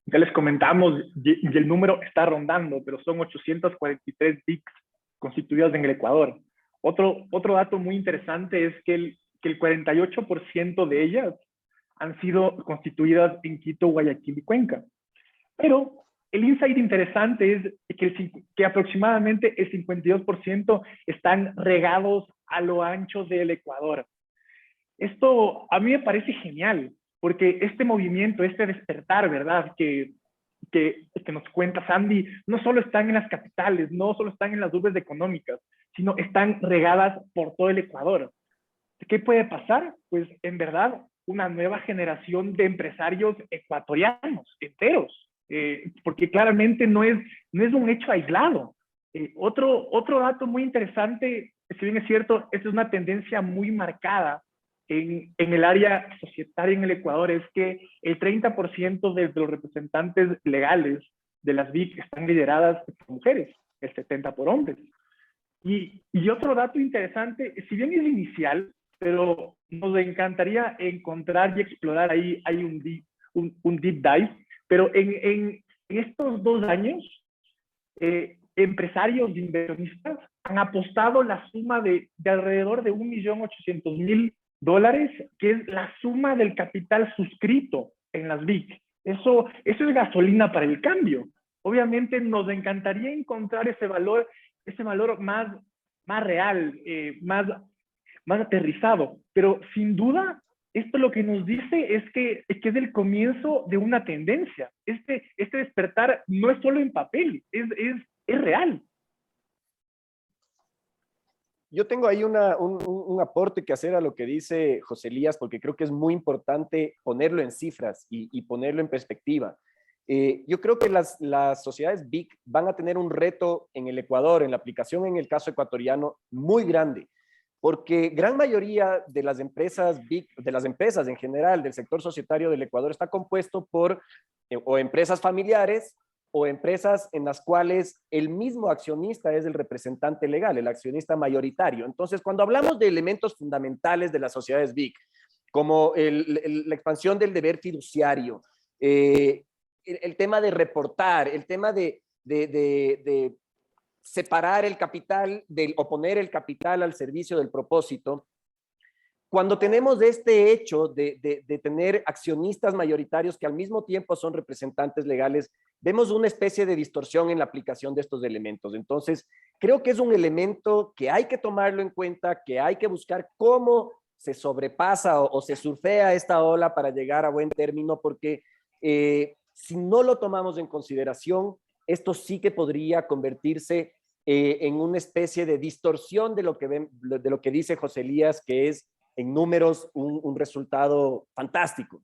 Ya les comentamos, y el número está rondando, pero son 843 BICs constituidas en el Ecuador. Otro dato muy interesante es que el 48% de ellas han sido constituidas en Quito, Guayaquil y Cuenca. Pero el insight interesante es que aproximadamente el 52% están regados a lo ancho del Ecuador. Esto a mí me parece genial, porque este movimiento, este despertar, ¿verdad?, que nos cuenta Sandy, no solo están en las capitales, no solo están en las urbes económicas, sino están regadas por todo el Ecuador. ¿Qué puede pasar? Pues en verdad, una nueva generación de empresarios ecuatorianos, enteros, porque claramente no es un hecho aislado. Otro dato muy interesante, si bien es cierto, esta es una tendencia muy marcada en el área societaria en el Ecuador, es que el 30% de los representantes legales de las BIC están lideradas por mujeres, el 70% por hombres. Y otro dato interesante, si bien es inicial, pero nos encantaría encontrar y explorar ahí hay un deep dive, pero en estos 2 años, empresarios e inversionistas han apostado la suma de alrededor de $1.800.000, que es la suma del capital suscrito en las BIC. Eso es gasolina para el cambio. Obviamente nos encantaría encontrar ese valor más real, más aterrizado, pero sin duda esto lo que nos dice es que es el comienzo de una tendencia. Este despertar no es solo en papel, es real. Yo tengo ahí un aporte que hacer a lo que dice José Elías, porque creo que es muy importante ponerlo en cifras y ponerlo en perspectiva. Yo creo que las sociedades BIC van a tener un reto en el Ecuador, en la aplicación en el caso ecuatoriano, muy grande, porque gran mayoría de las empresas BIC, de las empresas en general del sector societario del Ecuador, está compuesto por o empresas familiares o empresas en las cuales el mismo accionista es el representante legal, el accionista mayoritario. Entonces, cuando hablamos de elementos fundamentales de las sociedades BIC, como la expansión del deber fiduciario, el tema de reportar, el tema de separar el capital o poner el capital al servicio del propósito, cuando tenemos este hecho de tener accionistas mayoritarios que al mismo tiempo son representantes legales, vemos una especie de distorsión en la aplicación de estos elementos. Entonces, creo que es un elemento que hay que tomarlo en cuenta, que hay que buscar cómo se sobrepasa o se surfea esta ola para llegar a buen término, porque si no lo tomamos en consideración, esto sí que podría convertirse en una especie de distorsión de lo que dice José Elías, que es en números un resultado fantástico.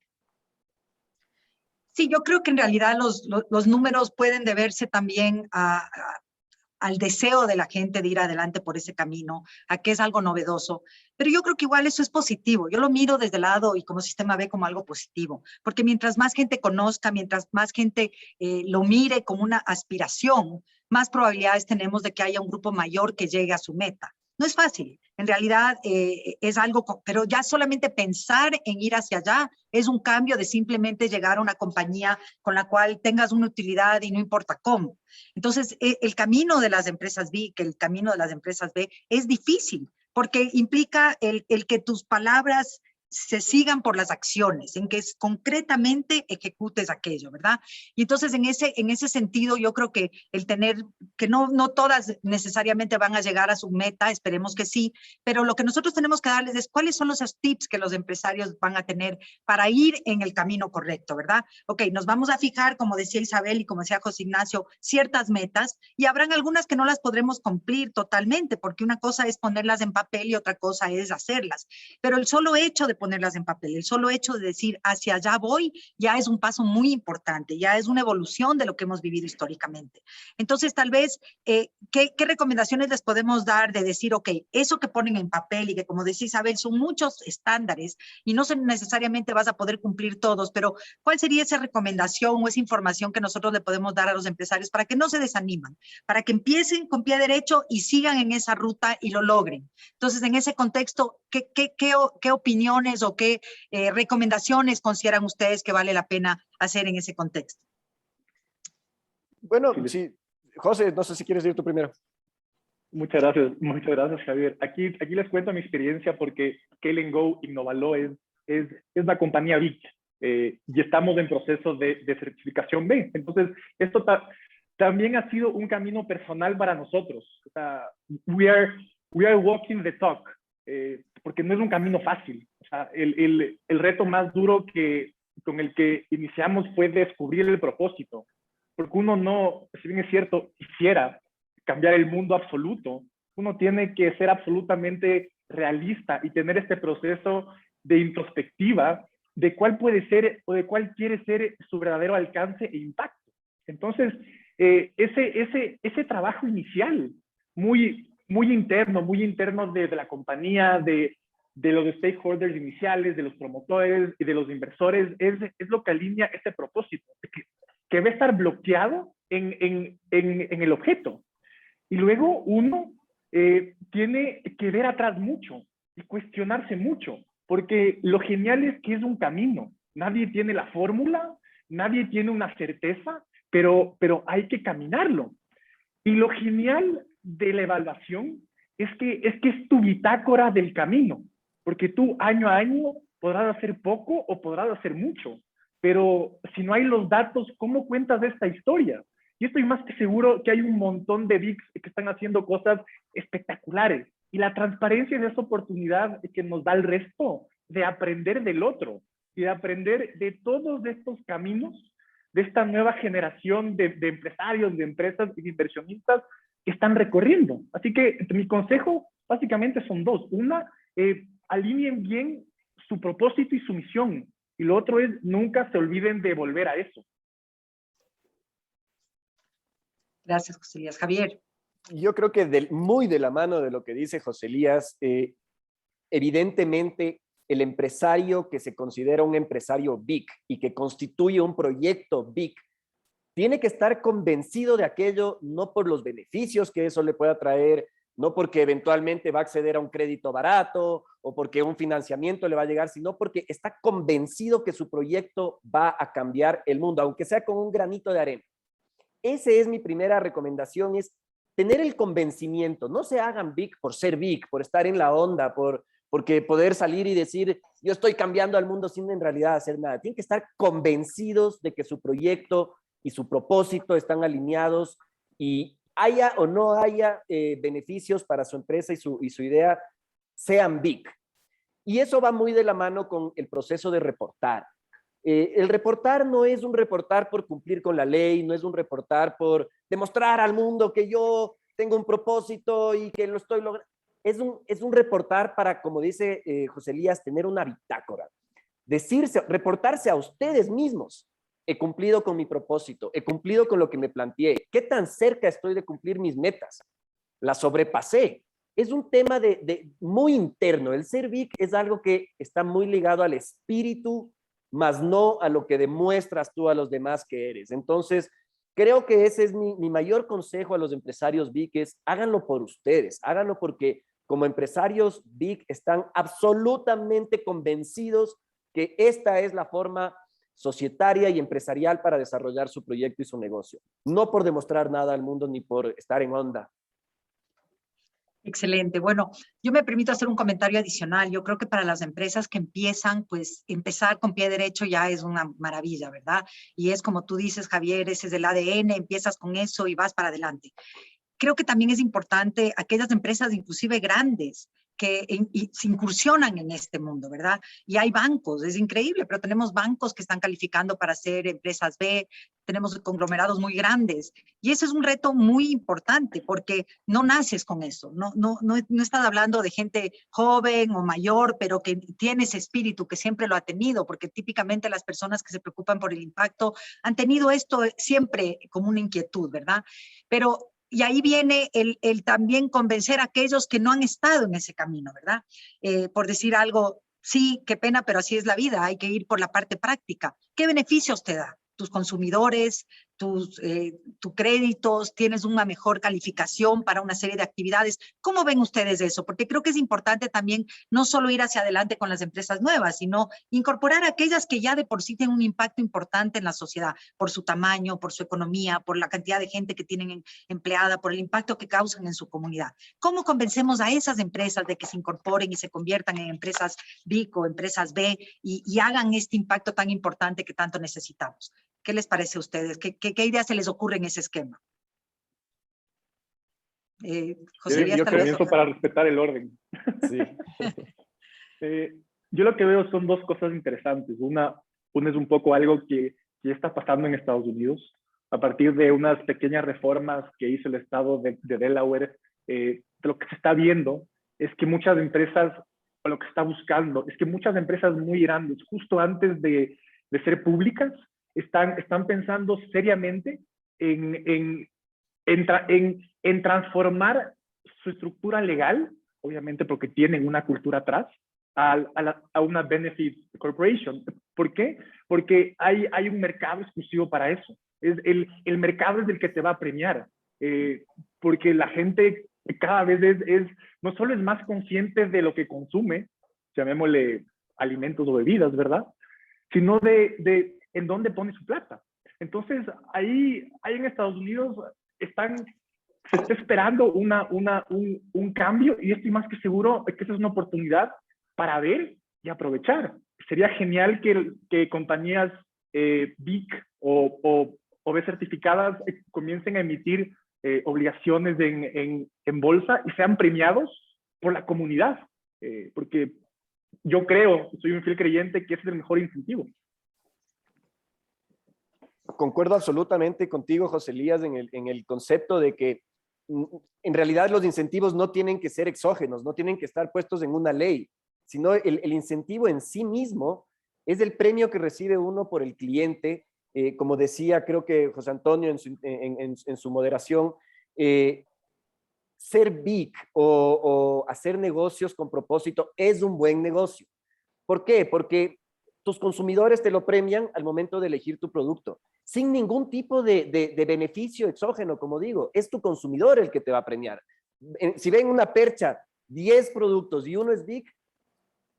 Sí, yo creo que en realidad los números pueden deberse también al deseo de la gente de ir adelante por ese camino, a que es algo novedoso. Pero yo creo que igual eso es positivo. Yo lo miro desde el lado y como sistema B como algo positivo, porque mientras más gente conozca, mientras más gente lo mire como una aspiración, más probabilidades tenemos de que haya un grupo mayor que llegue a su meta. No es fácil, en realidad es algo, pero ya solamente pensar en ir hacia allá es un cambio de simplemente llegar a una compañía con la cual tengas una utilidad y no importa cómo. Entonces, el camino de las empresas B, que el camino de las empresas B es difícil, porque implica el que tus palabras se sigan por las acciones, en que concretamente ejecutes aquello, ¿verdad? Y entonces en ese sentido yo creo que el tener, que no todas necesariamente van a llegar a su meta, esperemos que sí, pero lo que nosotros tenemos que darles es cuáles son los tips que los empresarios van a tener para ir en el camino correcto, ¿verdad? Ok, nos vamos a fijar, como decía Isabel y como decía José Ignacio, ciertas metas y habrán algunas que no las podremos cumplir totalmente, porque una cosa es ponerlas en papel y otra cosa es hacerlas, pero el solo hecho de ponerlas en papel, el solo hecho de decir hacia allá voy, ya es un paso muy importante, ya es una evolución de lo que hemos vivido históricamente. Entonces, tal vez, ¿qué recomendaciones les podemos dar de decir, ok, eso que ponen en papel y que, como decía Isabel, son muchos estándares y no necesariamente vas a poder cumplir todos, pero ¿cuál sería esa recomendación o esa información que nosotros le podemos dar a los empresarios para que no se desaniman, para que empiecen con pie derecho y sigan en esa ruta y lo logren? Entonces, en ese contexto, ¿qué opiniones o qué recomendaciones consideran ustedes que vale la pena hacer en ese contexto? Bueno, sí. José, no sé si quieres ir tú primero. Muchas gracias, Javier. Aquí les cuento mi experiencia porque Scale & Go Innovalo es una compañía BIC y estamos en proceso de certificación B. Entonces, esto también ha sido un camino personal para nosotros. O sea, we are walking the talk, porque no es un camino fácil. O sea, el reto más duro con el que iniciamos fue descubrir el propósito. Porque uno no, si bien es cierto, quisiera cambiar el mundo absoluto, uno tiene que ser absolutamente realista y tener este proceso de introspectiva de cuál puede ser o de cuál quiere ser su verdadero alcance e impacto. Entonces, ese trabajo inicial, muy interno de la compañía, de los stakeholders iniciales, de los promotores y de los inversores, es lo que alinea ese propósito, que debe estar bloqueado en el objeto. Y luego uno tiene que ver atrás mucho y cuestionarse mucho, porque lo genial es que es un camino. Nadie tiene la fórmula, nadie tiene una certeza, pero hay que caminarlo. Y lo genial de la evaluación es que es tu bitácora del camino, porque tú año a año podrás hacer poco o podrás hacer mucho, pero si no hay los datos, ¿cómo cuentas esta historia? Y estoy más que seguro que hay un montón de VICs que están haciendo cosas espectaculares. Y la transparencia es esa oportunidad que nos da el resto de aprender del otro y de aprender de todos estos caminos, de esta nueva generación de empresarios, de empresas y de inversionistas que están recorriendo. Así que mi consejo básicamente son dos. Una, alineen bien su propósito y su misión. Y lo otro es, nunca se olviden de volver a eso. Gracias, José Elías. Javier. Yo creo que muy de la mano de lo que dice José Elías, evidentemente el empresario que se considera un empresario BIC y que constituye un proyecto BIC tiene que estar convencido de aquello, no por los beneficios que eso le pueda traer, no porque eventualmente va a acceder a un crédito barato o porque un financiamiento le va a llegar, sino porque está convencido que su proyecto va a cambiar el mundo, aunque sea con un granito de arena. Esa es mi primera recomendación, es tener el convencimiento. No se hagan big por ser big, por estar en la onda, porque poder salir y decir, yo estoy cambiando al mundo sin en realidad hacer nada. Tienen que estar convencidos de que su proyecto y su propósito están alineados y haya o no haya beneficios para su empresa y su idea, sean big. Y eso va muy de la mano con el proceso de reportar. El reportar no es un reportar por cumplir con la ley, no es un reportar por demostrar al mundo que yo tengo un propósito y que lo estoy logrando. Es un reportar para, como dice José Elías, tener una bitácora. Reportarse a ustedes mismos. He cumplido con mi propósito, he cumplido con lo que me planteé. ¿Qué tan cerca estoy de cumplir mis metas? La sobrepasé. Es un tema muy interno. El ser big es algo que está muy ligado al espíritu, más no a lo que demuestras tú a los demás que eres. Entonces, creo que ese es mi mayor consejo a los empresarios big, es háganlo por ustedes, háganlo porque como empresarios big están absolutamente convencidos que esta es la forma societaria y empresarial para desarrollar su proyecto y su negocio. No por demostrar nada al mundo ni por estar en onda. Excelente. Bueno, yo me permito hacer un comentario adicional. Yo creo que para las empresas que empiezan, pues empezar con pie derecho ya es una maravilla, ¿verdad? Y es como tú dices, Javier, ese es el ADN, empiezas con eso y vas para adelante. Creo que también es importante aquellas empresas, inclusive grandes, que se incursionan en este mundo, ¿verdad? Y hay bancos, es increíble, pero tenemos bancos que están calificando para ser empresas B, tenemos conglomerados muy grandes. Y ese es un reto muy importante porque no naces con eso, no estás hablando de gente joven o mayor, pero que tiene ese espíritu, que siempre lo ha tenido, porque típicamente las personas que se preocupan por el impacto han tenido esto siempre como una inquietud, ¿verdad? Pero y ahí viene el también convencer a aquellos que no han estado en ese camino, ¿verdad? Por decir algo, sí, qué pena, pero así es la vida, hay que ir por la parte práctica. ¿Qué beneficios te da? Tus consumidores, tus créditos, tienes una mejor calificación para una serie de actividades. ¿Cómo ven ustedes eso? Porque creo que es importante también no solo ir hacia adelante con las empresas nuevas, sino incorporar a aquellas que ya de por sí tienen un impacto importante en la sociedad, por su tamaño, por su economía, por la cantidad de gente que tienen empleada, por el impacto que causan en su comunidad. ¿Cómo convencemos a esas empresas de que se incorporen y se conviertan en empresas big o empresas B y hagan este impacto tan importante que tanto necesitamos? ¿Qué les parece a ustedes? ¿Qué ideas se les ocurre en ese esquema? José Elías, yo comienzo para respetar el orden. Sí. Yo lo que veo son dos cosas interesantes. Una es un poco algo que está pasando en Estados Unidos a partir de unas pequeñas reformas que hizo el estado de Delaware. Lo que se está viendo es que muchas empresas, o lo que se está buscando, es que muchas empresas muy grandes, justo antes de ser públicas, están pensando seriamente en transformar su estructura legal, obviamente porque tienen una cultura atrás, a una benefit corporation. ¿Por qué? Porque hay un mercado exclusivo para eso. El mercado es el que te va a premiar, porque la gente cada vez no solo es más consciente de lo que consume, llamémosle alimentos o bebidas, ¿verdad? Sino de en dónde pone su plata. Entonces, ahí en Estados Unidos se está esperando un cambio, y estoy más que seguro de que esa es una oportunidad para ver y aprovechar. Sería genial que compañías big o B certificadas comiencen a emitir obligaciones en bolsa y sean premiados por la comunidad, porque yo soy un fiel creyente que ese es el mejor incentivo. Concuerdo absolutamente contigo, José Elías, en el concepto de que en realidad los incentivos no tienen que ser exógenos, no tienen que estar puestos en una ley, sino el incentivo en sí mismo es el premio que recibe uno por el cliente. Como decía, creo que José Antonio en su moderación, ser big o hacer negocios con propósito es un buen negocio. ¿Por qué? Porque tus consumidores te lo premian al momento de elegir tu producto, sin ningún tipo de beneficio exógeno, como digo. Es tu consumidor el que te va a premiar. Si ven una percha, 10 productos y uno es Vic,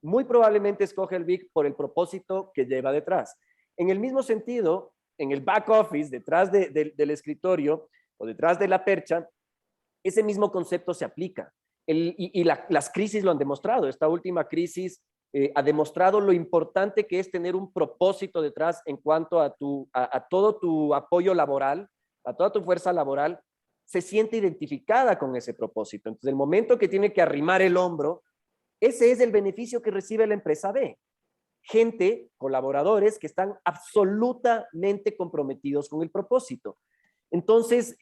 muy probablemente escoge el Vic por el propósito que lleva detrás. En el mismo sentido, en el back office, detrás del escritorio o detrás de la percha, ese mismo concepto se aplica. Las crisis lo han demostrado. Esta última crisis ha demostrado lo importante que es tener un propósito detrás en cuanto a todo tu apoyo laboral, a toda tu fuerza laboral, se siente identificada con ese propósito. Entonces, el momento que tiene que arrimar el hombro, ese es el beneficio que recibe la empresa B. Gente, colaboradores que están absolutamente comprometidos con el propósito. Entonces,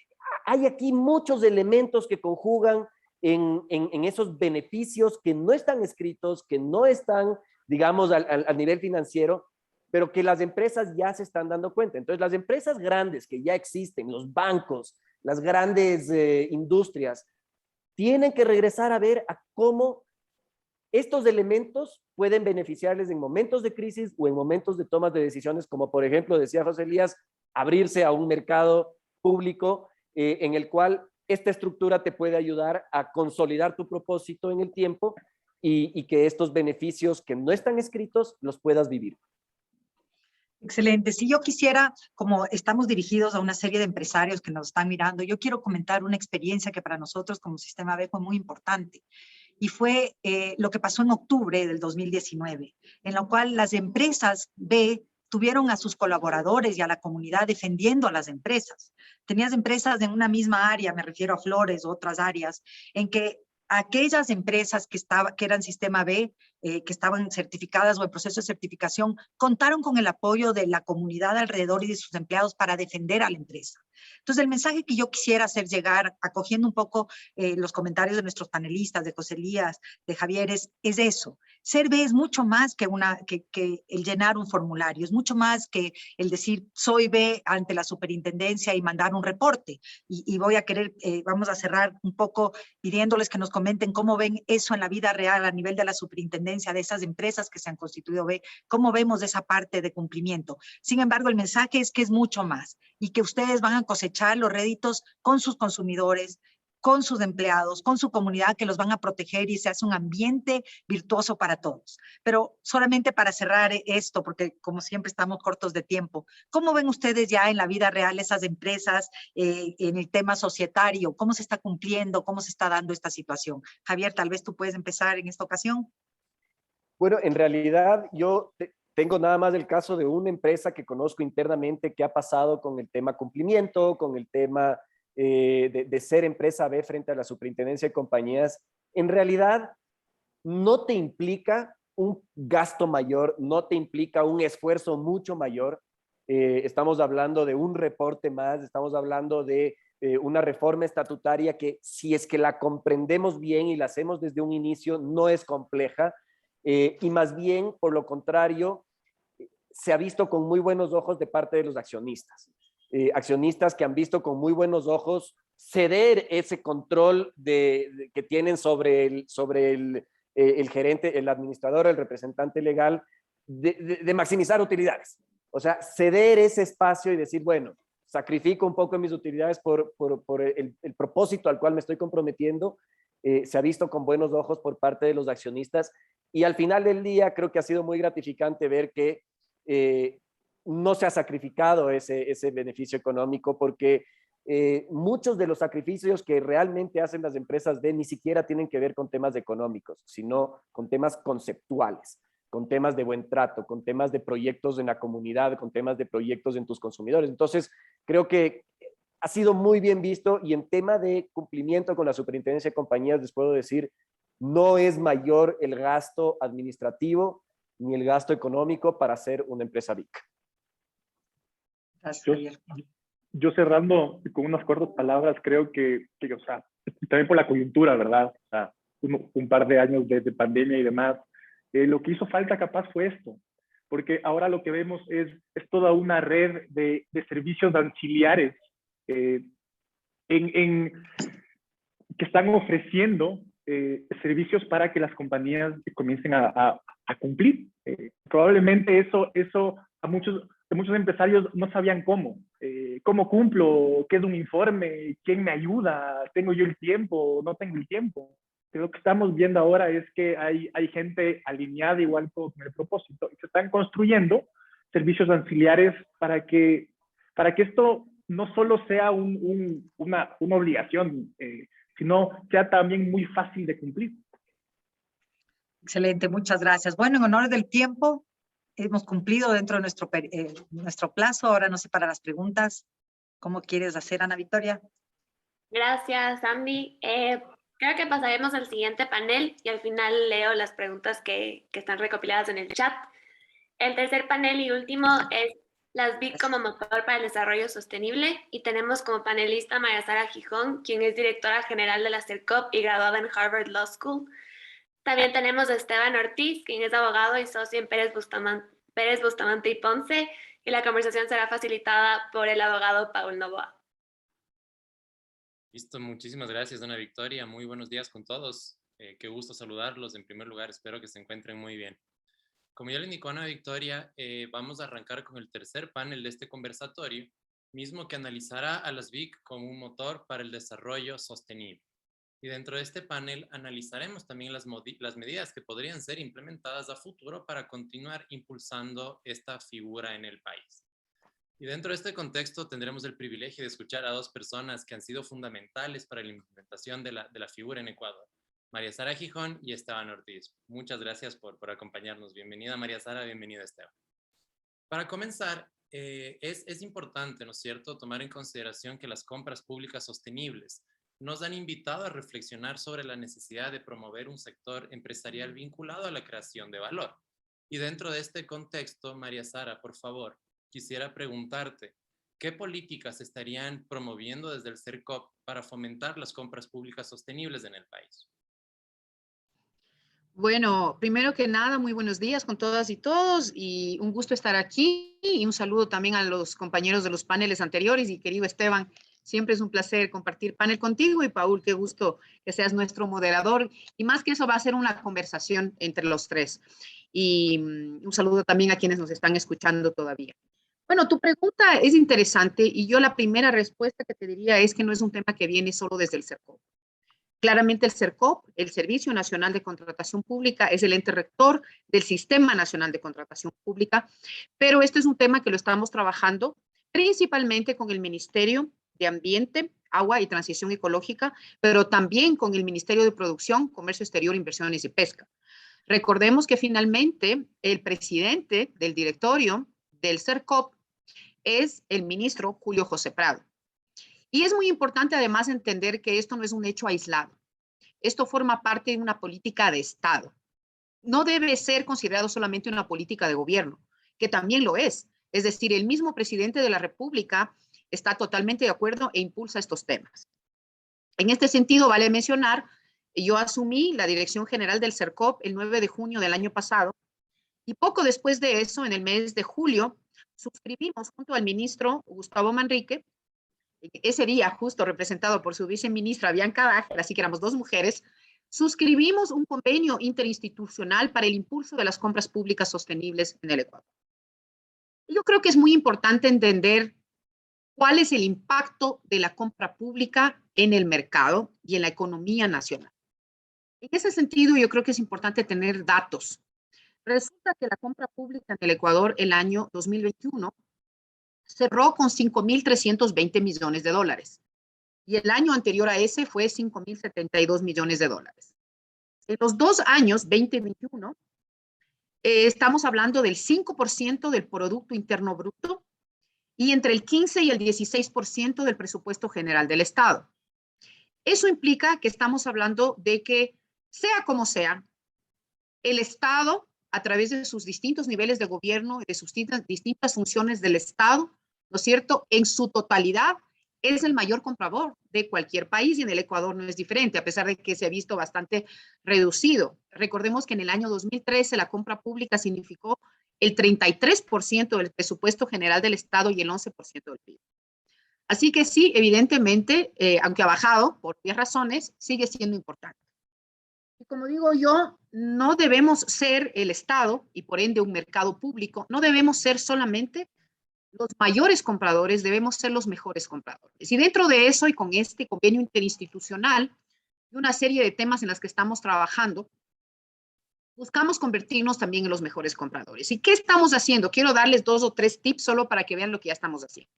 hay aquí muchos elementos que conjugan en esos beneficios que no están escritos, que no están, digamos, al nivel financiero, pero que las empresas ya se están dando cuenta. Entonces, las empresas grandes que ya existen, los bancos, las grandes industrias, tienen que regresar a ver a cómo estos elementos pueden beneficiarles en momentos de crisis o en momentos de tomas de decisiones, como por ejemplo, decía José Elías, abrirse a un mercado público en el cual esta estructura te puede ayudar a consolidar tu propósito en el tiempo y que estos beneficios que no están escritos los puedas vivir. Excelente. Si yo quisiera, como estamos dirigidos a una serie de empresarios que nos están mirando, yo quiero comentar una experiencia que para nosotros como Sistema B fue muy importante. Y fue lo que pasó en octubre del 2019, en lo cual las empresas B tuvieron a sus colaboradores y a la comunidad defendiendo a las empresas. Tenías empresas en una misma área, me refiero a Flores, otras áreas, en que aquellas empresas que eran Sistema B, que estaban certificadas o en proceso de certificación, contaron con el apoyo de la comunidad alrededor y de sus empleados para defender a la empresa. Entonces, el mensaje que yo quisiera hacer llegar, acogiendo un poco los comentarios de nuestros panelistas, de José Elías, de Javier, es eso. Ser B es mucho más que el llenar un formulario, es mucho más que el decir soy B ante la superintendencia y mandar un reporte. Y voy a vamos a cerrar un poco pidiéndoles que nos comenten cómo ven eso en la vida real a nivel de la superintendencia, de esas empresas que se han constituido B, cómo vemos esa parte de cumplimiento. Sin embargo, el mensaje es que es mucho más y que ustedes van a cosechar los réditos con sus consumidores, con sus empleados, con su comunidad, que los van a proteger y se hace un ambiente virtuoso para todos. Pero solamente para cerrar esto, porque como siempre estamos cortos de tiempo, ¿cómo ven ustedes ya en la vida real esas empresas en el tema societario? ¿Cómo se está cumpliendo? ¿Cómo se está dando esta situación? Javier, tal vez tú puedes empezar en esta ocasión. Bueno, en realidad yo tengo nada más el caso de una empresa que conozco internamente que ha pasado con el tema cumplimiento, con el tema de ser empresa B frente a la superintendencia de compañías. En realidad no te implica un gasto mayor, no te implica un esfuerzo mucho mayor. Estamos hablando de un reporte más, estamos hablando de una reforma estatutaria que si es que la comprendemos bien y la hacemos desde un inicio, no es compleja. Y más bien, por lo contrario, se ha visto con muy buenos ojos de parte de los accionistas. Accionistas que han visto con muy buenos ojos ceder ese control que tienen sobre el gerente, el administrador, el representante legal, de maximizar utilidades. O sea, ceder ese espacio y decir, bueno, sacrifico un poco de mis utilidades por el propósito al cual me estoy comprometiendo. Se ha visto con buenos ojos por parte de los accionistas y al final del día creo que ha sido muy gratificante ver que no se ha sacrificado ese beneficio económico porque muchos de los sacrificios que realmente hacen las empresas B ni siquiera tienen que ver con temas económicos, sino con temas conceptuales, con temas de buen trato, con temas de proyectos en la comunidad, con temas de proyectos en tus consumidores. Entonces, creo que ha sido muy bien visto y en tema de cumplimiento con la superintendencia de compañías, les puedo decir, no es mayor el gasto administrativo ni el gasto económico para ser una empresa BIC. Yo cerrando con unas cortas palabras, creo que o sea, también por la coyuntura, ¿verdad? O sea, un par de años de pandemia y demás, lo que hizo falta capaz fue esto, porque ahora lo que vemos es toda una red de servicios auxiliares que están ofreciendo servicios para que las compañías comiencen a cumplir Probablemente eso a muchos empresarios no sabían cómo cumplo, qué es un informe, quién me ayuda, tengo yo el tiempo, no tengo el tiempo. Pero lo que estamos viendo ahora es que hay gente alineada igual con el propósito y se están construyendo servicios auxiliares para que esto no solo sea una obligación, sino sea también muy fácil de cumplir. Excelente, muchas gracias. Bueno, en honor del tiempo, hemos cumplido dentro de nuestro plazo. Ahora no sé para las preguntas. ¿Cómo quieres hacer, Ana Victoria? Gracias, Andy. Creo que pasaremos al siguiente panel y al final leo las preguntas que están recopiladas en el chat. El tercer panel y último es las BIC como motor para el desarrollo sostenible y tenemos como panelista a María Sara Gijón, quien es directora general de la CERCOP y graduada en Harvard Law School. También tenemos a Esteban Ortiz, quien es abogado y socio en Pérez Bustamante y Ponce, y la conversación será facilitada por el abogado Paul Novoa. Listo, muchísimas gracias, Ana Victoria. Muy buenos días con todos. Qué gusto saludarlos. En primer lugar, espero que se encuentren muy bien. Como ya le indicó Ana Victoria, vamos a arrancar con el tercer panel de este conversatorio, mismo que analizará a las BIC como un motor para el desarrollo sostenible. Y dentro de este panel analizaremos también las medidas que podrían ser implementadas a futuro para continuar impulsando esta figura en el país. Y dentro de este contexto tendremos el privilegio de escuchar a dos personas que han sido fundamentales para la implementación de la figura en Ecuador, María Sara Gijón y Esteban Ortiz. Muchas gracias por acompañarnos. Bienvenida María Sara, bienvenida Esteban. Para comenzar, es importante, ¿no es cierto?, tomar en consideración que las compras públicas sostenibles nos han invitado a reflexionar sobre la necesidad de promover un sector empresarial vinculado a la creación de valor. Y dentro de este contexto, María Sara, por favor, quisiera preguntarte, ¿qué políticas estarían promoviendo desde el CERCOP para fomentar las compras públicas sostenibles en el país? Bueno, primero que nada, muy buenos días con todas y todos y un gusto estar aquí y un saludo también a los compañeros de los paneles anteriores y querido Esteban, siempre es un placer compartir panel contigo y Paul, qué gusto que seas nuestro moderador y más que eso va a ser una conversación entre los tres y un saludo también a quienes nos están escuchando todavía. Bueno, tu pregunta es interesante y yo la primera respuesta que te diría es que no es un tema que viene solo desde el CERCOP. Claramente el CERCOP, el Servicio Nacional de Contratación Pública, es el ente rector del Sistema Nacional de Contratación Pública, pero este es un tema que lo estamos trabajando principalmente con el Ministerio de Ambiente, Agua y Transición Ecológica, pero también con el Ministerio de Producción, Comercio Exterior, Inversiones y Pesca. Recordemos que finalmente el presidente del directorio del CERCOP es el ministro Julio José Prado. Y es muy importante además entender que esto no es un hecho aislado. Esto forma parte de una política de Estado. No debe ser considerado solamente una política de gobierno, que también lo es. Es decir, el mismo presidente de la República está totalmente de acuerdo e impulsa estos temas. En este sentido, vale mencionar, yo asumí la dirección general del CERCOP el 9 de junio del año pasado y poco después de eso, en el mes de julio, suscribimos junto al ministro Gustavo Manrique, ese día justo representado por su viceministra Bianca Dájer, así que éramos dos mujeres, suscribimos un convenio interinstitucional para el impulso de las compras públicas sostenibles en el Ecuador. Y yo creo que es muy importante entender cuál es el impacto de la compra pública en el mercado y en la economía nacional. En ese sentido, yo creo que es importante tener datos. Resulta que la compra pública en el Ecuador el año 2021 cerró con 5.320 millones de dólares y el año anterior a ese fue 5.072 millones de dólares. En los 2 años, 20 y 21, estamos hablando del 5% del Producto Interno Bruto y entre el 15 y el 16% del presupuesto general del Estado. Eso implica que estamos hablando de que, sea como sea, el Estado, a través de sus distintos niveles de gobierno y de sus distintas funciones del Estado, ¿no es cierto?, en su totalidad, es el mayor comprador de cualquier país y en el Ecuador no es diferente, a pesar de que se ha visto bastante reducido. Recordemos que en el año 2013 la compra pública significó el 33% del presupuesto general del Estado y el 11% del PIB. Así que sí, evidentemente, aunque ha bajado por 10 razones, sigue siendo importante. como digo yo, no debemos ser el Estado y por ende un mercado público, no debemos ser solamente los mayores compradores, debemos ser los mejores compradores. Y dentro de eso y con este convenio interinstitucional y una serie de temas en los que estamos trabajando, buscamos convertirnos también en los mejores compradores. ¿Y qué estamos haciendo? Quiero darles 2 o 3 tips solo para que vean lo que ya estamos haciendo.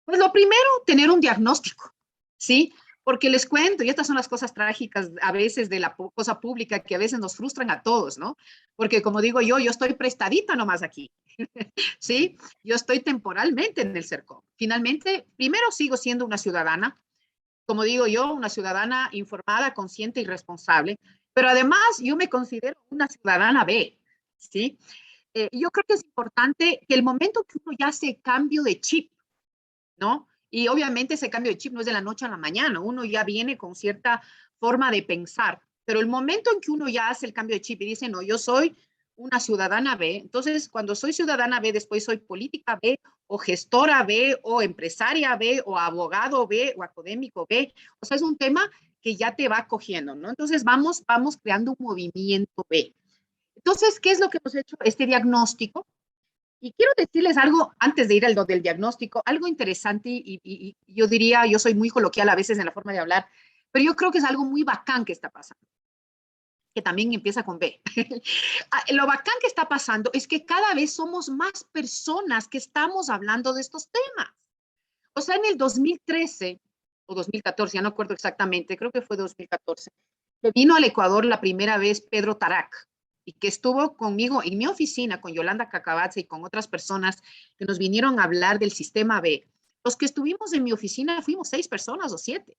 Pues lo primero, tener un diagnóstico, ¿sí? Porque les cuento, y estas son las cosas trágicas a veces de la cosa pública que a veces nos frustran a todos, ¿no? Porque como digo yo estoy prestadita nomás aquí, ¿sí? Yo estoy temporalmente en el CERCOP. Finalmente, primero sigo siendo una ciudadana, como digo yo, una ciudadana informada, consciente y responsable, pero además yo me considero una ciudadana B, ¿sí? Yo creo que es importante que el momento que uno ya hace cambio de chip, ¿no? Y obviamente ese cambio de chip no es de la noche a la mañana, uno ya viene con cierta forma de pensar, pero el momento en que uno ya hace el cambio de chip y dice, no, yo soy una ciudadana B, entonces cuando soy ciudadana B, después soy política B, o gestora B, o empresaria B, o abogado B, o académico B, o sea, es un tema que ya te va cogiendo, ¿no? Entonces vamos creando un movimiento B. Entonces, ¿qué es lo que hemos hecho? Este diagnóstico. Y quiero decirles algo, antes de ir al del diagnóstico, algo interesante y yo diría, yo soy muy coloquial a veces en la forma de hablar, pero yo creo que es algo muy bacán que está pasando, que también empieza con B. Lo bacán que está pasando es que cada vez somos más personas que estamos hablando de estos temas. O sea, en el 2013 o 2014, ya no acuerdo exactamente, creo que fue 2014, que vino al Ecuador la primera vez Pedro Tarac, y que estuvo conmigo en mi oficina con Yolanda Cacabatze y con otras personas que nos vinieron a hablar del sistema B. Los que estuvimos en mi oficina fuimos 6 personas o 7.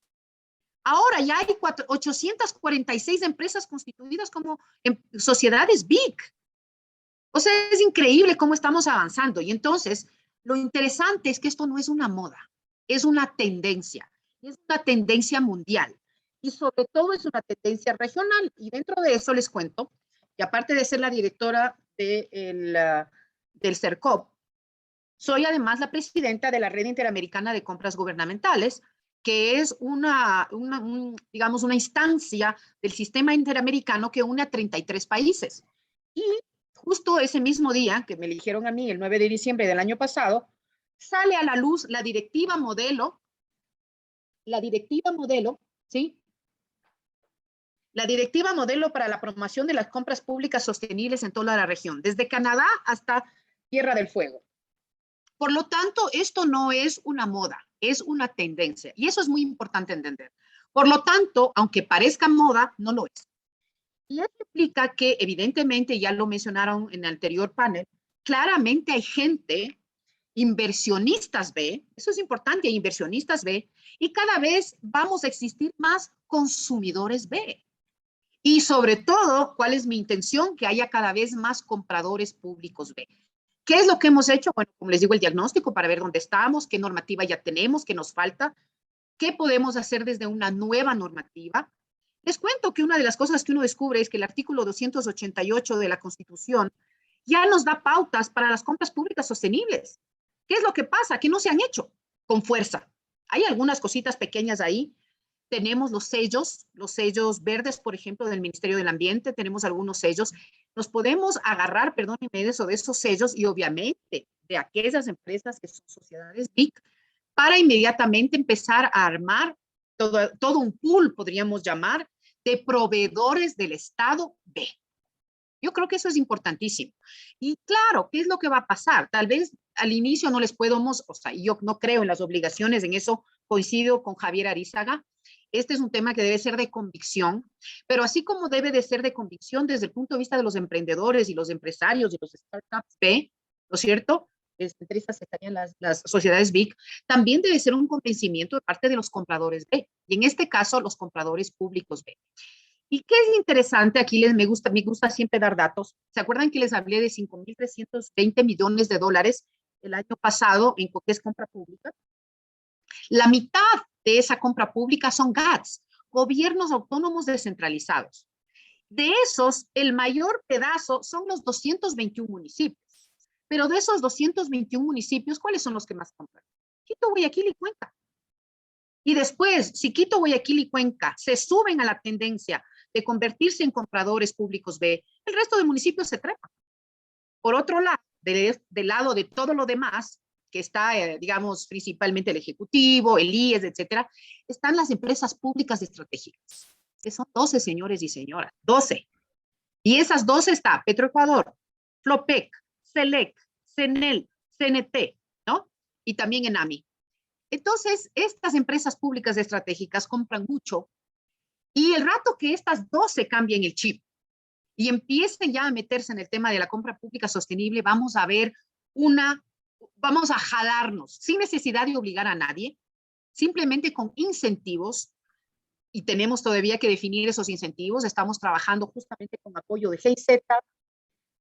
Ahora ya hay 846 empresas constituidas como sociedades big. O sea, es increíble cómo estamos avanzando. Y entonces, lo interesante es que esto no es una moda, es una tendencia mundial. Y sobre todo es una tendencia regional. Y dentro de eso les cuento, y aparte de ser la directora del CERCOP, soy además la presidenta de la Red Interamericana de Compras Gubernamentales, que es digamos, una instancia del sistema interamericano que une a 33 países. Y justo ese mismo día que me eligieron a mí, el 9 de diciembre del año pasado, sale a la luz la directiva modelo, ¿sí? La directiva modelo para la promoción de las compras públicas sostenibles en toda la región, desde Canadá hasta Tierra del Fuego. Por lo tanto, esto no es una moda, es una tendencia. Y eso es muy importante entender. Por lo tanto, aunque parezca moda, no lo es. Y eso implica que, evidentemente, ya lo mencionaron en el anterior panel, claramente hay gente, inversionistas B, eso es importante, hay inversionistas B, y cada vez vamos a existir más consumidores B. Y sobre todo, ¿cuál es mi intención? Que haya cada vez más compradores públicos B. ¿Qué es lo que hemos hecho? Bueno, como les digo, el diagnóstico para ver dónde estamos, qué normativa ya tenemos, qué nos falta, qué podemos hacer desde una nueva normativa. Les cuento que una de las cosas que uno descubre es que el artículo 288 de la Constitución ya nos da pautas para las compras públicas sostenibles. ¿Qué es lo que pasa? Que no se han hecho con fuerza. Hay algunas cositas pequeñas ahí. Tenemos los sellos verdes, por ejemplo, del Ministerio del Ambiente, tenemos algunos sellos. Nos podemos agarrar, perdónenme, de esos sellos y obviamente de aquellas empresas que son sociedades BIC para inmediatamente empezar a armar todo un pool, podríamos llamar, de proveedores del Estado B. Yo creo que eso es importantísimo. Y claro, ¿qué es lo que va a pasar? Tal vez al inicio no les podemos, o sea, yo no creo en las obligaciones, en eso coincido con Javier Arizaga. Este es un tema que debe ser de convicción, pero así como debe de ser de convicción desde el punto de vista de los emprendedores y los empresarios y los startups B, ¿no es cierto? Entre estas estarían las sociedades BIC, también debe ser un convencimiento de parte de los compradores B, y en este caso los compradores públicos B. ¿Y qué es interesante? Aquí me gusta siempre dar datos. ¿Se acuerdan que les hablé de 5.320 millones de dólares el año pasado en lo que es compra pública? La mitad de esa compra pública son GATS, gobiernos autónomos descentralizados. De esos, el mayor pedazo son los 221 municipios. Pero de esos 221 municipios, ¿cuáles son los que más compran? Quito, Guayaquil y Cuenca. Y después, si Quito, Guayaquil y Cuenca se suben a la tendencia de convertirse en compradores públicos B, el resto de municipios se trepan. Por otro lado, del lado de todo lo demás, que está, digamos, principalmente el Ejecutivo, el IES, etcétera, están las empresas públicas estratégicas, que son 12, señores y señoras, 12. Y esas 12 está Petroecuador, Flopec, Selec, CENEL, CNT, ¿no? Y también ENAMI. Entonces, estas empresas públicas estratégicas compran mucho y el rato que estas 12 cambien el chip y empiecen ya a meterse en el tema de la compra pública sostenible, vamos a jalarnos sin necesidad de obligar a nadie, simplemente con incentivos, y tenemos todavía que definir esos incentivos. Estamos trabajando justamente con apoyo de GIZ,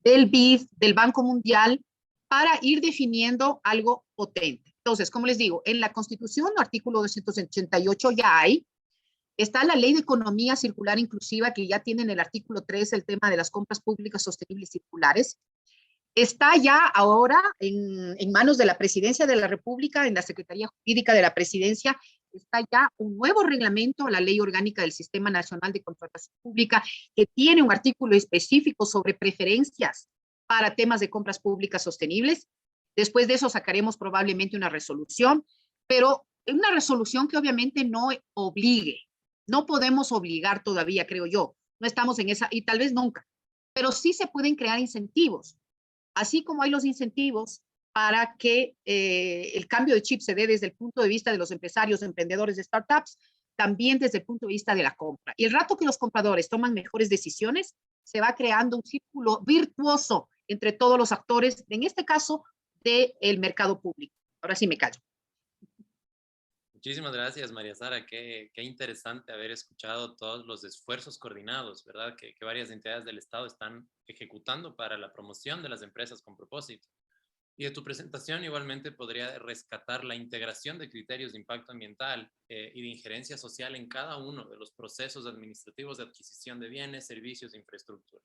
del BID, del Banco Mundial, para ir definiendo algo potente. Entonces, como les digo, en la Constitución, el artículo 288 ya hay. Está la Ley de Economía Circular Inclusiva, que ya tiene en el artículo 3 el tema de las compras públicas sostenibles circulares. Está ya ahora en manos de la Presidencia de la República, en la Secretaría Jurídica de la Presidencia, está ya un nuevo reglamento, la Ley Orgánica del Sistema Nacional de Contratación Pública, que tiene un artículo específico sobre preferencias para temas de compras públicas sostenibles. Después de eso sacaremos probablemente una resolución, pero una resolución que obviamente no obligue. No podemos obligar todavía, creo yo. No estamos en esa, y tal vez nunca, pero sí se pueden crear incentivos. Así como hay los incentivos para que el cambio de chip se dé desde el punto de vista de los empresarios, emprendedores de startups, también desde el punto de vista de la compra. Y el rato que los compradores toman mejores decisiones, se va creando un círculo virtuoso entre todos los actores, en este caso, del mercado público. Ahora sí me callo. Muchísimas gracias, María Sara. Qué interesante haber escuchado todos los esfuerzos coordinados, ¿verdad? Que varias entidades del Estado están ejecutando para la promoción de las empresas con propósito. Y de tu presentación igualmente podría rescatar la integración de criterios de impacto ambiental y de injerencia social en cada uno de los procesos administrativos de adquisición de bienes, servicios e infraestructura.